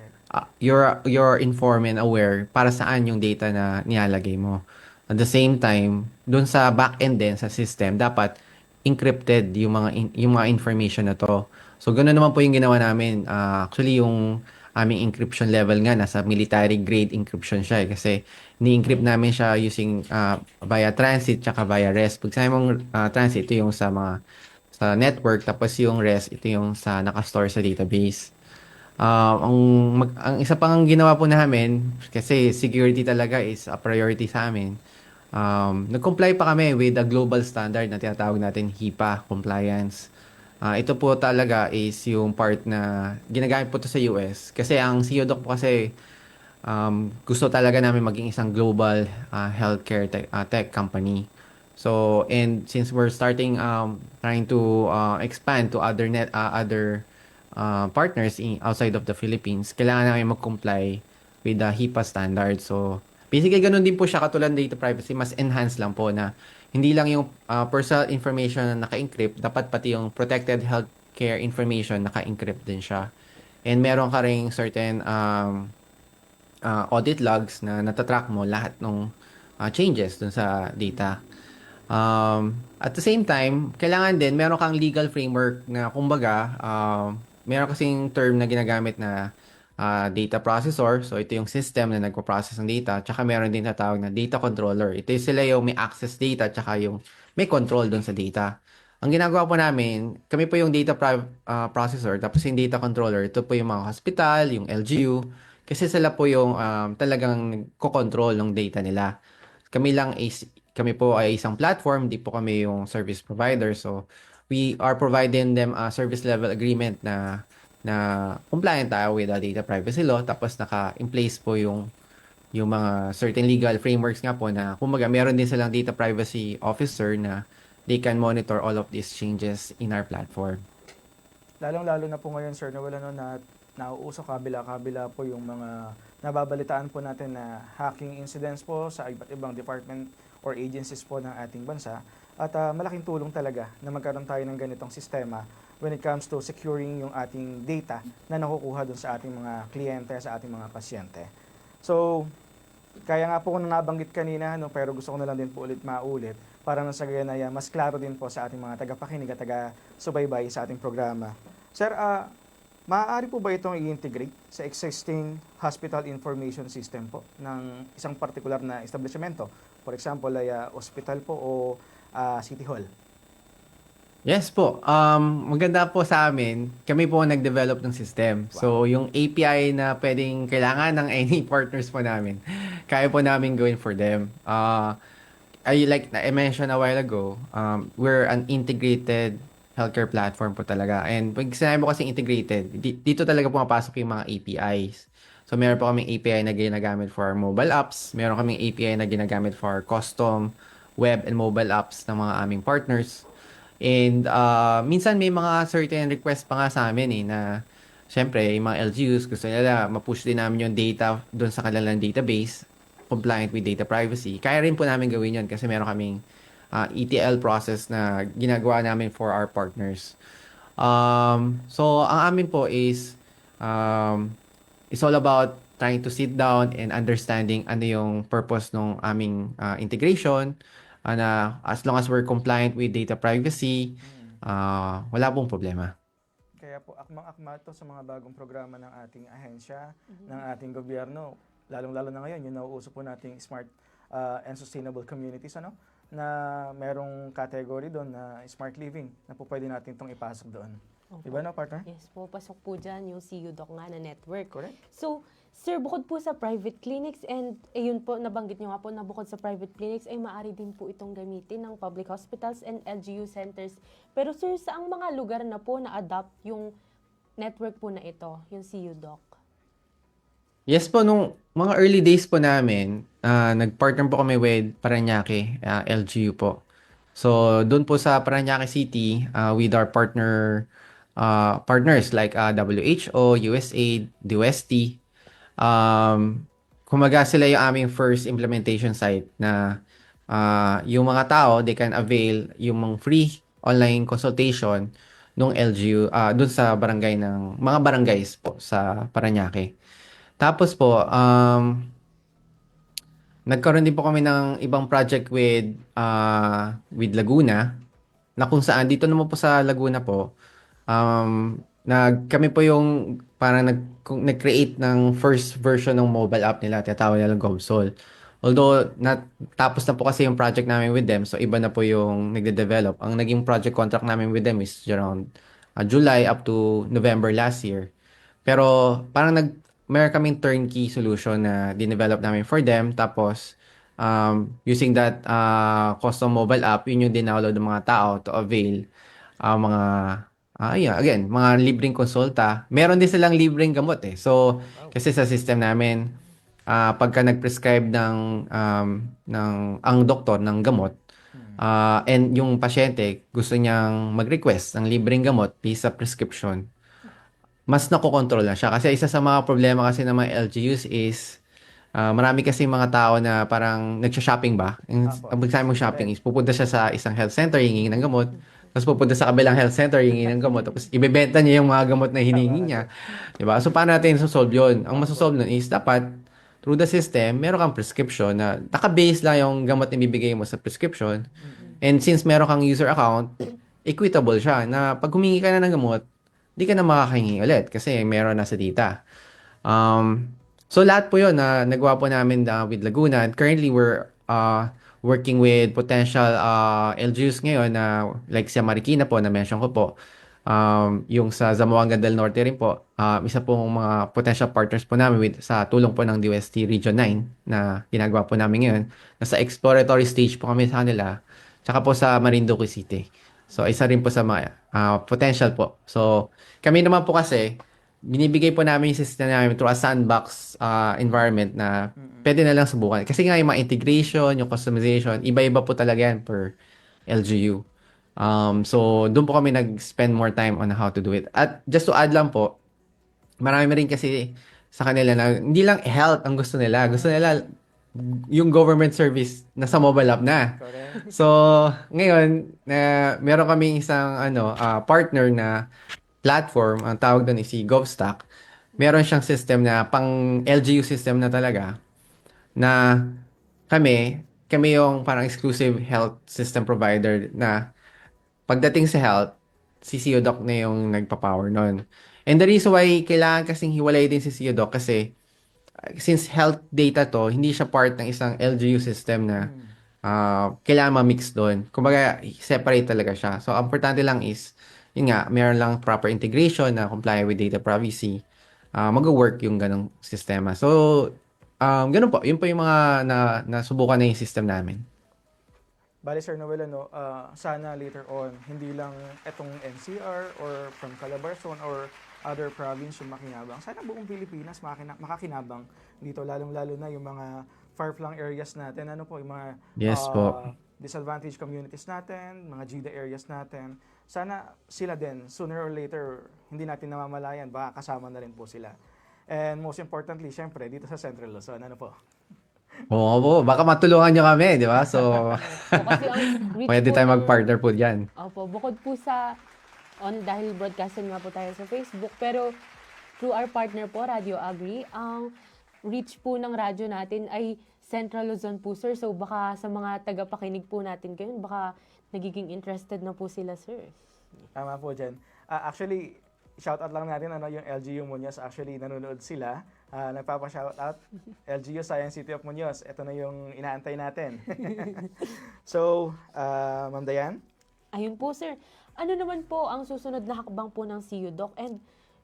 you're informed and aware para saan yung data na nilalagay mo. At the same time, dun sa back-end din sa system, dapat encrypted yung mga information na to. So, ganoon naman po yung ginawa namin. Actually, yung aming encryption level nga, nasa military grade encryption siya kasi ni-encrypt namin siya using via transit tsaka via REST. Pag sabi mong transit, ito yung sa network, tapos yung REST, ito yung sa nakastore sa database. Ang isa pang ginawa po namin, kasi security talaga is a priority sa amin, nag-comply pa kami with a global standard na tinatawag natin HIPAA compliance. Ito po talaga is yung part na ginagamit po to sa US. Kasi ang CUDOC po kasi gusto talaga namin maging isang global healthcare tech company. So, and since we're starting trying to expand to other partners outside of the Philippines, kailangan namin mag-comply with the HIPAA standard. So, basically, ganun din po siya katulad ng data privacy. Mas enhanced lang po na hindi lang yung personal information na naka-encrypt, dapat pati yung protected healthcare information naka-encrypt din siya. And meron ka ring certain audit logs na natatrack mo lahat ng changes dun sa data. At the same time, kailangan din meron kang legal framework na kumbaga, meron kasing term na ginagamit na data processor. So, ito yung system na nagpo-process ng data. Tsaka meron din natawag na data controller. Ito yung sila yung may access data tsaka yung may control dun sa data. Ang ginagawa po namin, kami po yung data processor, tapos yung data controller, ito po yung mga hospital, yung LGU, kasi sila po yung talagang ko-control ng data nila. Kami po ay isang platform, di po kami yung service provider. So, we are providing them a service level agreement na compliant tayo with the data privacy law, tapos in place po yung mga certain legal frameworks nga po na kumbaga meron din silang data privacy officer na they can monitor all of these changes in our platform. Lalong-lalo na po ngayon, Sir Noel, na nauuso kabila-kabila po yung mga nababalitaan po natin na hacking incidents po sa iba't ibang department or agencies po ng ating bansa. At malaking tulong talaga na magkaroon tayo ng ganitong sistema when it comes to securing yung ating data na nakukuha dun sa ating mga kliyente, sa ating mga pasyente. So, kaya nga po kung nabanggit kanina, pero gusto ko na lang din po ulit maulit para nang sa ganyan mas klaro din po sa ating mga tagapakinig at taga-subaybay sa ating programa. Sir, maaari po ba itong i-integrate sa existing hospital information system po ng isang particular na establishmento? For example, ay hospital po o City Hall. Yes po. Maganda po sa amin, kami po nag-develop ng system. So, yung API na pwedeng kailangan ng any partners po namin, kaya po namin gawin for them. I mentioned a while ago, we're an integrated healthcare platform po talaga. And pag sinabi mo kasi integrated, dito talaga pumapasok yung mga APIs. So, meron po kaming API na ginagamit for our mobile apps. Meron kaming API na ginagamit for our custom web and mobile apps ng mga aming partners. And minsan may mga certain request pa nga sa amin na syempre yung mga LGUs gusto nila ma-push din namin yung data doon sa kanilang database compliant with data privacy. Kaya rin po namin gawin yun kasi meron kaming ETL process na ginagawa namin for our partners. So ang amin po is it's all about trying to sit down and understanding ano yung purpose ng aming integration. As long as we're compliant with data privacy, wala pong problema. Kaya Kaya po akmang-akma to sa mga bagong programa ng ating ahensya, ng ating gobyerno. Lalong-lalo na ngayon, yung nauuso po nating smart and sustainable communities, ano? Na merong category doon na smart living na po pwede natin itong ipasok doon. Opo. Diba no, partner? Yes po, pasok po dyan yung CU Doc nga na network. Correct. So, sir, bukod po sa private clinics and ayun po, nabanggit nyo nga po na bukod sa private clinics ay maaari din po itong gamitin ng public hospitals and LGU centers. Pero sir, saang mga lugar na po na-adopt yung network po na ito, yung CU Doc? Yes po, nung mga early days po namin, nag-partner po kami with Parañaque, LGU po. So, doon po sa Parañaque City, with our partners like WHO, USAID, DOST, kumaga sila yung aming first implementation site na yung mga tao, they can avail yung mga free online consultation nung LGU, dun sa barangay ng, mga barangays po sa Parañaque. Tapos po, nagkaroon din po kami ng ibang project with Laguna, na kung saan dito naman po sa Laguna po, kami po yung parang nag-create ng first version ng mobile app nila, tinatawag nila GovSol. Although, tapos na po kasi yung project namin with them, so iba na po yung nagde-develop. Ang naging project contract namin with them is around July up to November last year. Pero parang meron kaming turnkey solution na dinevelop namin for them. Tapos, using that custom mobile app, yun yung dinownload ng mga tao to avail again, mga libreng konsulta. Meron din silang libreng gamot eh. So, kasi sa system namin, pagka nag-prescribe ang doktor ng gamot, and yung pasyente gusto niyang mag-request ng libreng gamot based sa prescription, mas nakokontrol na siya. Kasi isa sa mga problema kasi ng mga LGUs is, marami kasi mga tao na parang nagsha-shopping ba? Ang pagsabi mong shopping is, pupunta siya sa isang health center, hihingi ng gamot, tapos pupunta sa kabilang health center, hihingi ng gamot, tapos ibebenta niya yung mga gamot na hiningi niya. Diba? So, paano natin sosolve yun? Ang masosolve nun is, dapat, through the system, meron kang prescription na naka-base lang yung gamot na ibibigay mo sa prescription. And since meron kang user account, equitable siya na pag humingi ka na ng gamot, di ka na makakahingi ulit kasi meron na sa data. So lahat po yun na nagawa po namin with Laguna. And currently, we're working with potential LGUs ngayon na like sa Marikina po, na mention ko po. Yung sa Zamboanga del Norte rin po, isa pong mga potential partners po namin sa tulong po ng DOST Region 9 na ginagawa po namin ngayon. Nasa exploratory stage po kami sa kanila. Tsaka po sa Marinduque City. So, isa rin po sa mga potential po. So, kami naman po kasi, binibigay po namin yung system namin through a sandbox environment na pwede na lang subukan. Kasi nga yung mga integration, yung customization, iba-iba po talaga yan per LGU. So, doon po kami nag-spend more time on how to do it. At just to add lang po, marami rin kasi sa kanila na hindi lang health ang gusto nila. Gusto nila yung government service nasa mobile app na. Correct. So, ngayon, meron kaming isang partner na platform, ang tawag doon is si GovStack. Meron siyang system na pang LGU system na talaga na kami yung parang exclusive health system provider na pagdating sa health, si CU Doc na yung nagpa-power nun. And the reason why kailangan kasing hiwalay din si CU Doc kasi since health data to, hindi siya part ng isang LGU system na kailangan ma-mix doon. Kumbaga, separate talaga siya. So, ang importante lang is, yun nga, meron lang proper integration na comply with data privacy. Mag-work yung ganong sistema. So, ganun po. Yun po yung mga nasubukan na yung system namin. Bale, Sir Noel, sana later on, hindi lang itong NCR or from Calabarzon or other province yung makinabang. Sana buong Pilipinas makakinabang dito, lalong-lalo na yung mga far-flung areas natin. Ano po, yung mga Yes po. disadvantaged communities natin, mga GIDA areas natin. Sana sila din, sooner or later, hindi natin namamalayan, baka kasama na rin po sila. And most importantly, syempre, dito sa Central Luzon, ano po? Oo po, baka matulungan nyo kami, di ba? So, Kasi ang reach pwede po tayo ng- mag-partner po dyan. Opo, bukod po sa dahil broadcasting nga po tayo sa Facebook, pero through our partner po, Radio Agri, ang reach po ng radyo natin ay Central Luzon po, sir. So baka sa mga tagapakinig po natin ngayon, baka nagiging interested na po sila, sir. Tama po dyan. Actually, shoutout lang natin yung LGU Muñoz. Actually, nanonood sila. Nagpapa-shoutout. LGU Science City of Muñoz. Ito na yung inaantay natin. So, Ma'am Dayan? Ayun po, sir. Ano naman po ang susunod na hakbang po ng CU Doc? And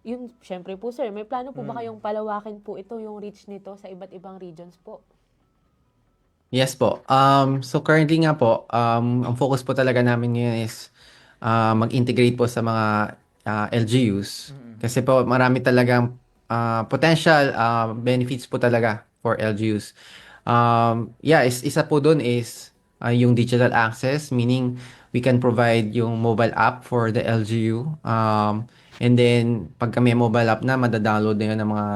yun, syempre po, sir, may plano po ba kayong palawakin po ito, yung reach nito sa iba't ibang regions po? Yes po. So currently nga po, ang focus po talaga namin ngayon is mag-integrate po sa mga LGUs. Kasi po marami talagang potential benefits po talaga for LGUs. Isa po doon is yung digital access, meaning we can provide yung mobile app for the LGU. And then, pagka may mobile app na, madadownload na yun ng mga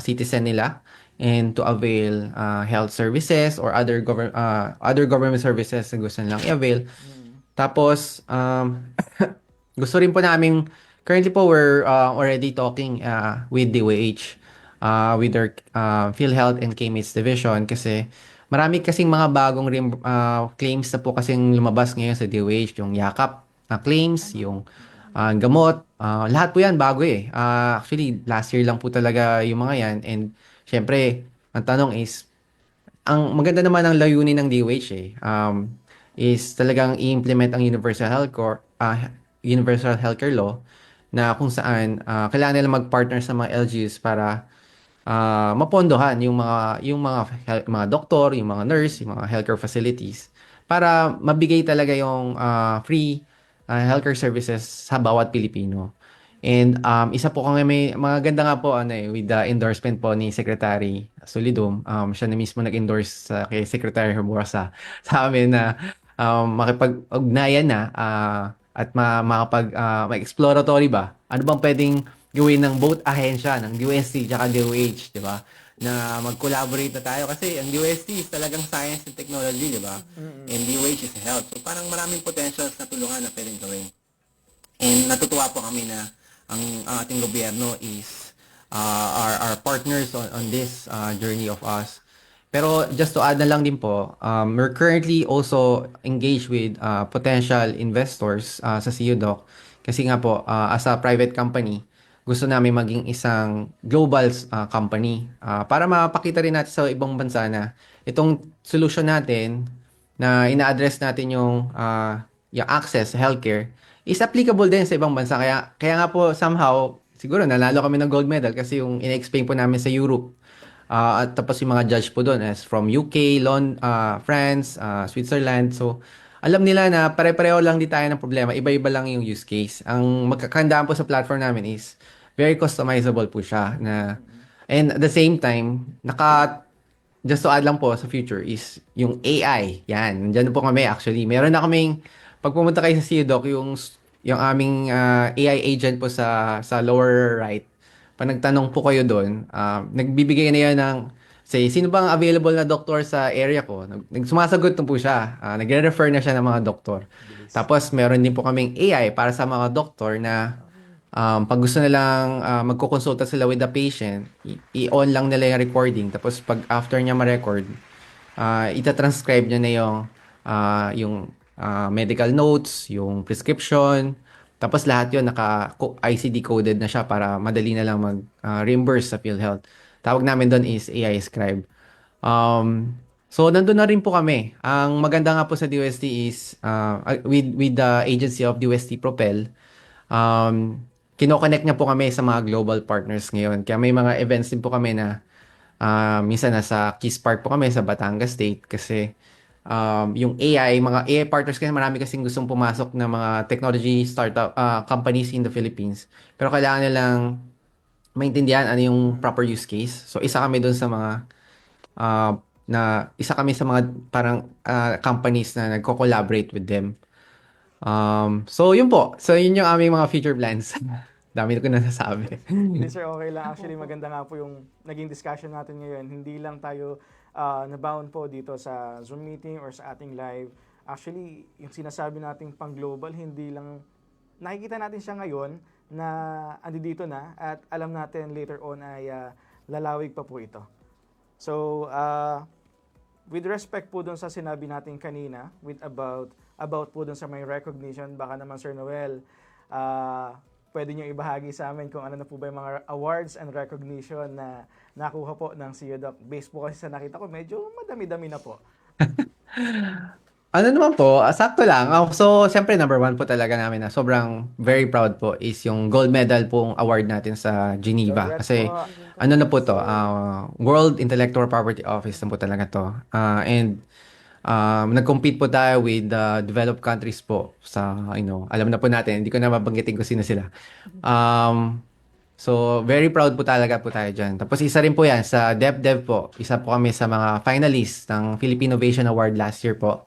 citizen nila and to avail health services or other government services na gusto nilang i-avail. Tapos, gusto rin po namin, currently po we're already talking with DOH, with their PhilHealth and KMH division kasi marami kasing mga bagong claims na po kasing lumabas ngayon sa DOH, yung yakap na claims, yung gamot, lahat po yan bago eh. Actually, last year lang po talaga yung mga yan and syempre, ang tanong is, ang maganda naman ang layunin ng DOH is talagang i-implement ang Universal Healthcare Law na kung saan kailangan nila mag-partner sa mga LGUs para mapondohan yung mga doktor, yung mga nurse, yung mga healthcare facilities para mabigay talaga yung free healthcare services sa bawat Pilipino. And isa po kami may maganda nga po with the endorsement po ni Secretary Solidum. Siya na mismo nag-endorse kay Secretary Herbosa sa amin na makipag-ugnayan na at ma-exploratory ba? Ano bang pwedeng gawin ng both ahensya ng DOST at DOH, di ba? Na mag-collaborate na tayo kasi ang DOST is talagang science and technology, di ba? And DOH is health. So parang maraming potentials na tulungan na pwedeng gawin. And natutuwa po kami na ang ating gobyerno is our partners on this journey of us. Pero just to add na lang din po, we're currently also engaged with potential investors sa CUDOC kasi nga po as a private company, gusto namin maging isang global company para mapakita rin natin sa ibang bansa na itong solution natin na ina-address natin yung access sa healthcare is applicable din sa ibang bansa. Kaya nga po somehow, siguro nanalo kami ng gold medal kasi yung ina-explain po namin sa Europe. At tapos yung mga judge po doon is from UK, France, Switzerland. So, alam nila na pare-pareho lang di tayo ng problema. Iba-iba lang yung use case. Ang magkakandaan po sa platform namin is very customizable po siya. And at the same time, just to add lang po sa future is yung AI. Yan, nandyan po kami actually. Meron na kaming pag pumunta kayo sa CUDOC, yung aming AI agent po sa lower right, pag nagtanong po kayo doon, nagbibigay na yan ng, say, sino bang available na doktor sa area ko? Sumasagot na po siya. Nagre-refer na siya ng mga doktor. Tapos, meron din po kaming AI para sa mga doktor na pag gusto nilang magkukonsulta sila with the patient, i-on lang nila yung recording. Tapos, pag after niya ma-record, itatranscribe niya na yung medical notes, yung prescription, tapos lahat yun naka-ICD coded na siya para madali na lang mag-reimburse sa PhilHealth. Tawag namin doon is AI Scribe. So, nandun na rin po kami. Ang maganda nga po sa DOST is with the agency of DOST Propel, kinoconnect niya po kami sa mga global partners ngayon. Kaya may mga events din po kami na minsan nasa Keys Park po kami sa Batangas State kasi yung mga AI partners kasi marami kasing gustong pumasok na mga technology startup companies in the Philippines. Pero kailangan nilang maintindihan ano yung proper use case. So isa kami doon sa mga parang companies na nagko-collaborate with them. So yun po. So yun yung aming mga future plans. Dami ko na nasasabi. Hindi sir, okay lang. Actually, maganda nga po yung naging discussion natin ngayon. Hindi lang tayo nabound po dito sa Zoom meeting or sa ating live. Actually, yung sinasabi nating pang-global, hindi lang nakikita natin siya ngayon na andi dito na at alam natin later on ay lalawig pa po ito. So, with respect po dun sa sinabi natin kanina, about po dun sa may recognition, baka naman Sir Noel, pwede nyo ibahagi sa amin kung ano na po ba yung mga awards and recognition na nakuha po ng CEO Doc. Based po kasi sa nakita ko, medyo madami-dami na po. Ano naman po, sakto lang. So, siyempre number one po talaga namin na sobrang very proud po is yung gold medal pong award natin sa Geneva. Congrats Kasi po. ano na po to, World Intellectual Property Office na po talaga to. And nag-compete po tayo with the developed countries po sa, alam na po natin, hindi ko na mabanggitin kung sino sila. So, very proud po talaga po tayo dyan. Tapos isa rin po yan sa DepDev po. Isa po kami sa mga finalists ng Philippine Innovation Award last year po.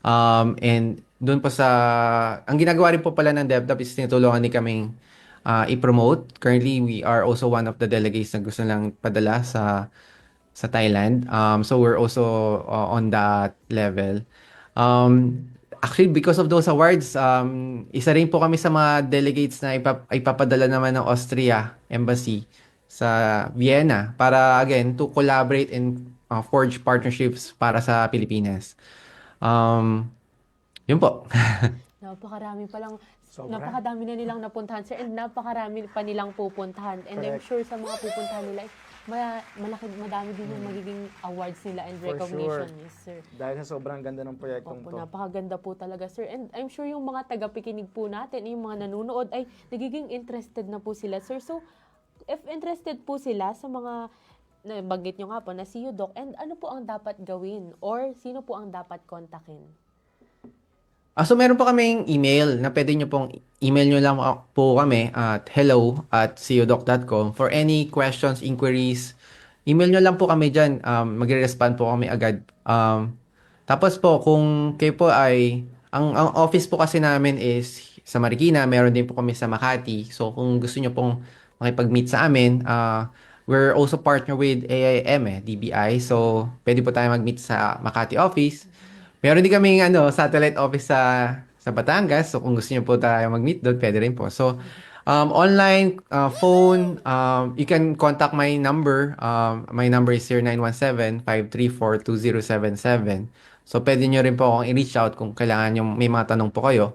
And doon po ang ginagawa rin po pala ng DepDev is tinutulungan ni kaming i-promote. Currently, we are also one of the delegates na gusto lang padala sa Thailand. So we're also on that level. Actually, because of those awards, isa rin po kami sa mga delegates na ipapadala naman ng Austria Embassy sa Vienna para, again, to collaborate and forge partnerships para sa Pilipinas. Yun po. Napakarami palang, Sobra. napakadami na nilang napuntahan, sir, and napakarami pa nilang pupuntahan. And I'm Correct. sure sa mga pupuntahan nila, madami din yung magiging awards nila and For recognition, sure. yes, sir. Dahil sa sobrang ganda ng proyektong Opo, to. napakaganda po talaga, sir. And I'm sure yung mga tagapakinig po natin, yung mga nanonood, ay nagiging interested na po sila, sir. So, if interested po sila sa mga, nabanggit nyo nga po, na CEO Doc, and ano po ang dapat gawin? Or sino po ang dapat kontakin? So meron po kaming email na pwede nyo pong email nyo lang po kami at hello@ceodoc.com for any questions, inquiries. Email nyo lang po kami dyan. Magre-respond po kami agad. Tapos po, kung kayo po ang office po kasi namin is sa Marikina, meron din po kami sa Makati. So kung gusto nyo pong makipag-meet sa amin, we're also partner with AIM, DBI. So pwede po tayo mag-meet sa Makati office. Meron din kaming satellite office sa Batangas. So kung gusto niyo po tayo mag-meet doon, pwede rin po. So online, phone, you can contact my number. My number is 0917-534-2077. So pwede niyo rin po akong i-reach out kung kailangan niyo, may mga tanong po kayo.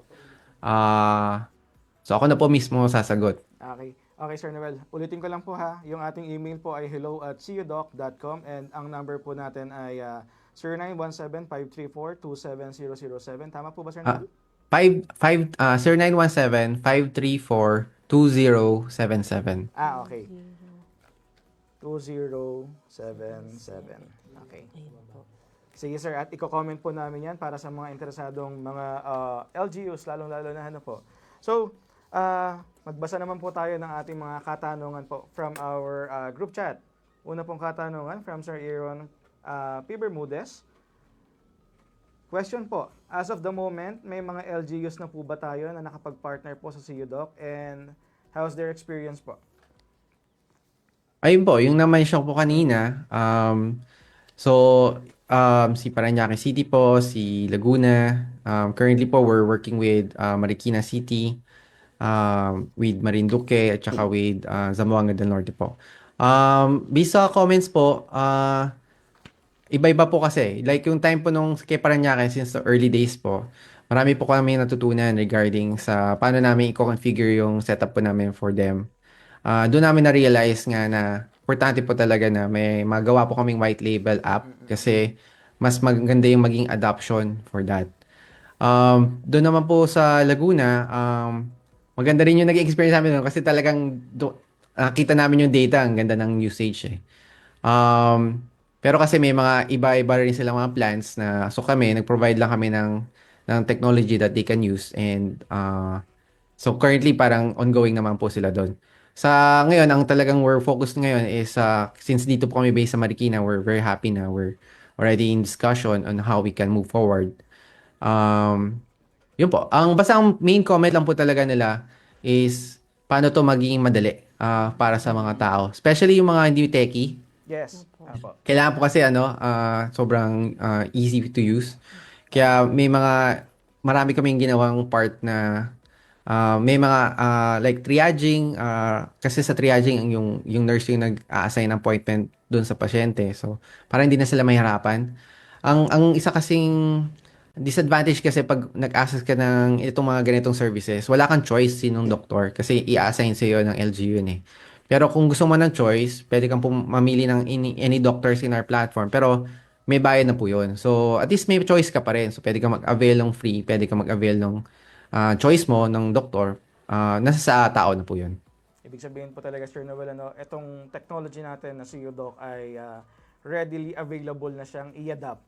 So ako na po mismo sasagot. Okay. Okay, Sir Noel. Ulitin ko lang po ha. Yung ating email po ay hello@ceodoc.com and ang number po natin ay 0917-534-27007. Tama po ba, Sir Noel? 0917-534-2077. Okay. 2077. Okay. Ayun po. Sige, sir. At i-comment po namin yan para sa mga interesadong mga LGUs, lalong-lalo na po. So, magbasa naman po tayo ng ating mga katanungan po from our group chat. Una pong katanungan from Sir Aaron P. Bermudez. Question po, as of the moment, may mga LGUs na po ba tayo na nakapag-partner po sa CEO Doc and how's their experience po? Ayun po, yung na-mention po kanina, si Parañaque City po, si Laguna. Currently po, we're working with Marikina City, with Marinduque, at saka with Zamboanga del Norte po. Based sa comments po, iba-iba po kasi. Like yung time po nung kay Parañaque, since the early days po, marami po kami natutunan regarding sa paano namin i-configure yung setup po namin for them. Doon namin na-realize nga na importante po talaga na may magawa po kaming white label app kasi mas maganda yung maging adoption for that. Doon naman po sa Laguna, maganda rin yung naging experience namin doon kasi talagang nakita namin yung data, ang ganda ng usage eh. Pero kasi may mga iba-iba rin silang mga plans na so kami, nag-provide lang kami ng technology that they can use and so currently parang ongoing naman po sila doon. Sa ngayon, ang talagang we're focused ngayon is since dito po kami based sa Marikina, we're very happy na we're already in discussion on how we can move forward. Yun po. Basta ang main comment lang po talaga nila is paano to magiging madali para sa mga tao. Especially yung mga hindi techie. Yes. Apo. Kailangan po kasi sobrang easy to use. Kaya marami kaming ginawang part na may mga like triaging kasi sa triaging yung nurse yung nag-a-assign ng appointment doon sa pasyente. So, para hindi na sila mahirapan. Ang isa kasing Disadvantage kasi pag nag-access ka ng itong mga ganitong services, wala kang choice sinong doktor kasi i-assign sa'yo ng LGU yun eh. Pero kung gusto mo ng choice, pwede kang mamili ng any doctors in our platform. Pero may bayad na po yun. So, at least may choice ka pa rin. So, pwede kang mag-avail ng free, pwede kang mag-avail ng choice mo ng doktor. Nasa sa tao na po yun. Ibig sabihin po talaga, Sir Noel, ano, itong technology natin na CU Doc ay readily available na siyang i-adapt.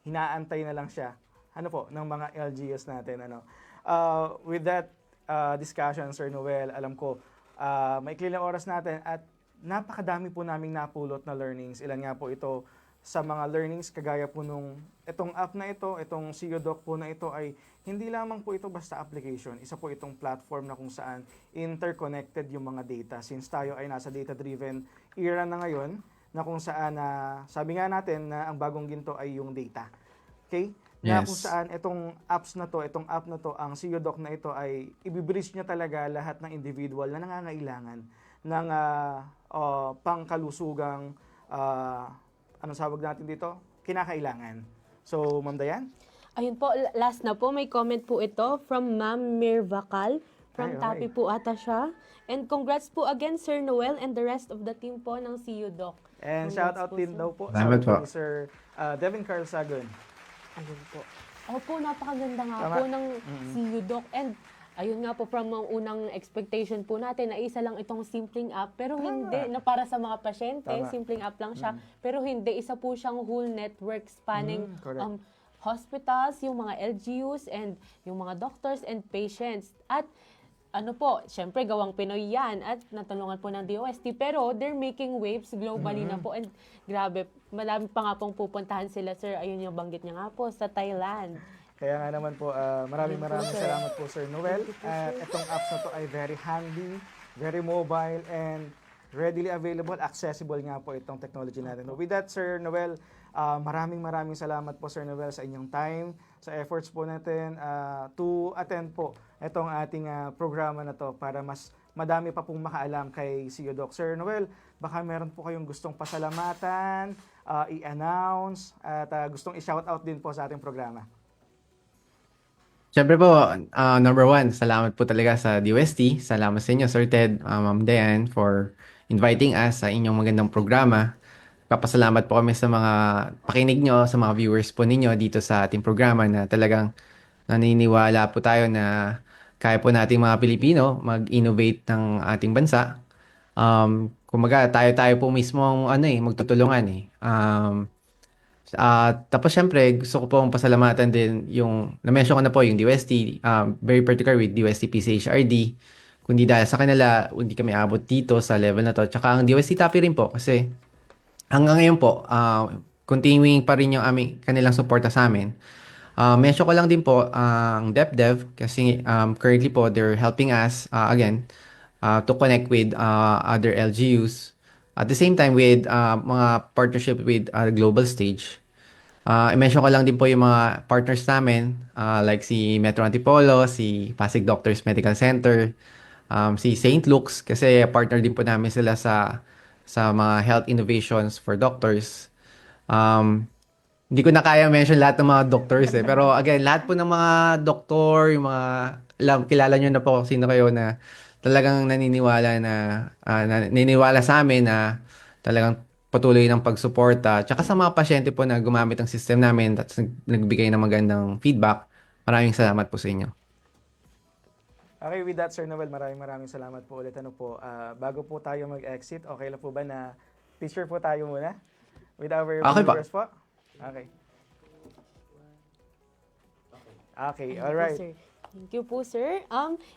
Hinaantay na lang siya ng mga LGUs natin. With that discussion, Sir Noel, alam ko, maikli lang oras natin at napakadami po naming napulot na learnings. Ilan nga po ito sa mga learnings kagaya po itong app na ito, itong CU Doc po na ito ay hindi lamang po ito basta application. Isa po itong platform na kung saan interconnected yung mga data. Since tayo ay nasa data-driven era na ngayon, na kung saan, sabi nga natin na ang bagong ginto ay yung data. Okay? Na Yes. kung saan itong apps na to, itong app na to, ang CU Doc na ito ay ibibridge niya talaga lahat ng individual na nangangailangan ng pangkalusugang anong sawag natin dito? Kinakailangan. So, Ma'am Dayan? Ayun po, last na po, may comment po ito from Ma'am Mirvacal. From Ay, okay. Tapi po ata siya. And congrats po again, Sir Noel and the rest of the team po ng CU Doc. And Congrats shout out po, din sir. daw po Salamat sa po. Sir Devin Carl Sagon. Ayun po. Opo, napakaganda nga Tama. po ng CU Doc. And ayun nga po, from ang unang expectation po natin na isa lang itong simpleng app, pero hindi, na para sa mga pasyente, Tama. simpleng app lang siya. Pero hindi, isa po siyang whole network spanning correct. hospitals, yung mga LGUs, and yung mga doctors and patients. At ano po, syempre gawang Pinoy yan at natulungan po ng DOST, pero they're making waves globally na po, and grabe, marami pa nga pong pupuntahan sila, sir. Ayun yung banggit niya nga po sa Thailand. Kaya nga naman po, maraming Ayun po, sir. salamat po, Sir Noel. At itong apps na to ay very handy, very mobile, and readily available, accessible nga po itong technology natin. With that, Sir Noel, maraming salamat po, Sir Noel, sa inyong time, sa efforts po natin to attend po itong ating programa na to para mas madami pa pong makaalam kay CU Doc. Sir Noel, baka meron po kayong gustong pasalamatan, i-announce, at gustong i-shoutout din po sa ating programa. Siyempre po, number one, salamat po talaga sa DOST. Salamat sa inyo, Sir Ted, Ma'am Diane, for inviting us sa inyong magandang programa. Papasalamat po kami sa mga pakinig nyo, sa mga viewers po ninyo dito sa ating programa na talagang naniniwala po tayo na kaya po nating mga Pilipino mag-innovate ng ating bansa. Kumbaga, tayo po mismo ang magtutulungan eh. Tapos syempre, gusto ko pong pasalamatan din yung, na-mention ko na po yung DOST, very particular with DOST PCHRD. Kundi dahil sa kanila, hindi kami abot dito sa level na to. Tsaka ang DOST TAPI rin po kasi hanggang ngayon po, continuing pa rin yung kanilang suporta sa amin. Mention ko lang din po ang DepDev kasi currently po, they're helping us again to connect with other LGUs. At the same time with mga partnership with global stage. I-mention ko lang din po yung mga partners namin like si Metro Antipolo, si Pasig Doctors Medical Center, si St. Luke's kasi partner din po namin sila sa mga health innovations for doctors. Hindi ko na kaya mention lahat ng mga doctors eh. Pero again, lahat po ng mga doktor, yung mga kilala nyo na po sino kayo na talagang naniniwala sa amin na talagang patuloy ng pagsuporta. Tsaka sa mga pasyente po na gumamit ng system namin at nagbigay ng magandang feedback. Maraming salamat po sa inyo. Okay, with that, Sir Noel, maraming salamat po ulit. Bago po tayo mag-exit, okay lang po ba na picture po tayo muna with our Okay po. viewers po? Okay. Okay, all right. Sir. Thank you po, sir.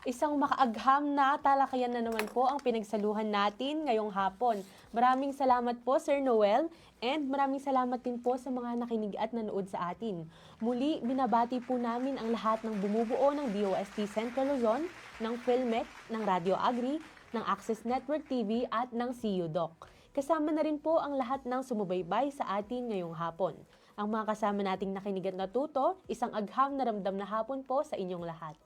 Isang makaagham na talakayan na naman po ang pinagsaluhan natin ngayong hapon. Maraming salamat po, Sir Noel, and maraming salamat din po sa mga nakinig at nanood sa atin. Muli, binabati po namin ang lahat ng bumubuo ng DOST Central Luzon, ng PhilMec, ng Radio Agri, ng Access Network TV at ng CU Doc. Kasama na rin po ang lahat ng sumubaybay sa atin ngayong hapon. Ang mga kasama nating nakinig at natuto, isang agham na ramdam na hapon po sa inyong lahat.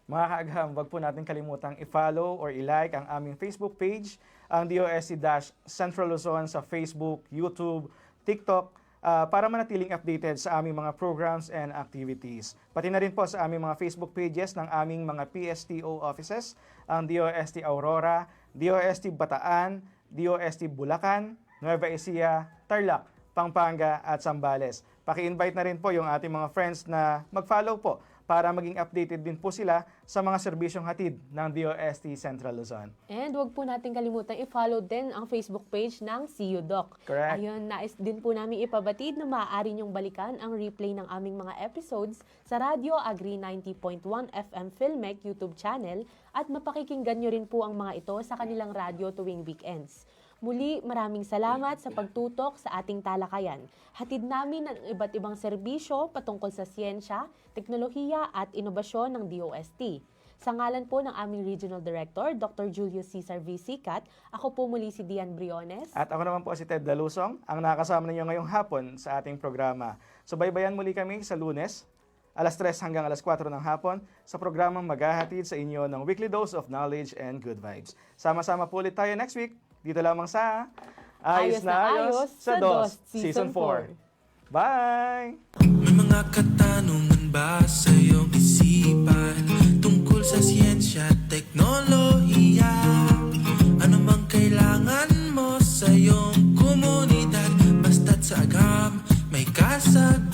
Mga kaagham, wag po natin kalimutang i-follow or i-like ang aming Facebook page, ang DOST-Central Luzon sa Facebook, YouTube, TikTok, para manatiling updated sa aming mga programs and activities. Pati na rin po sa aming mga Facebook pages ng aming mga PSTO offices, ang DOST Aurora, DOST Bataan, DOST Bulacan, Nueva Ecija, Tarlac, Pampanga at Zambales. Paki-invite na rin po yung ating mga friends na mag-follow po para maging updated din po sila sa mga serbisyong hatid ng DOST Central Luzon. And wag po natin kalimutan i-follow din ang Facebook page ng CU Doc. Correct. Ayun, nais din po namin ipabatid na maaari niyong balikan ang replay ng aming mga episodes sa Radyo Agri 90.1 FM Filmec YouTube channel at mapakikinggan niyo rin po ang mga ito sa kanilang radyo tuwing weekends. Muli, maraming salamat sa pagtutok sa ating talakayan. Hatid namin ang iba't ibang serbisyo patungkol sa siyensya, teknolohiya at inobasyon ng DOST. Sa ngalan po ng aming Regional Director, Dr. Julius Cesar V. Sicat, ako po muli si Dian Briones. At ako naman po si Ted Dalusong, ang nakasama ninyo ngayong hapon sa ating programa. So baybayan muli kami sa Lunes, alas 3 hanggang alas 4 ng hapon sa programang maghahatid sa inyo ng weekly dose of knowledge and good vibes. Sama-sama po ulit tayo next week, dito lamang sa Ayos na Ayos sa DOST Season 4. Bye! May mga katanungan ba sa iyong isipan tungkol sa siyensya, teknolohiya? Ano mang kailangan mo sa iyong komunidad, basta't sa agam may kasagutan.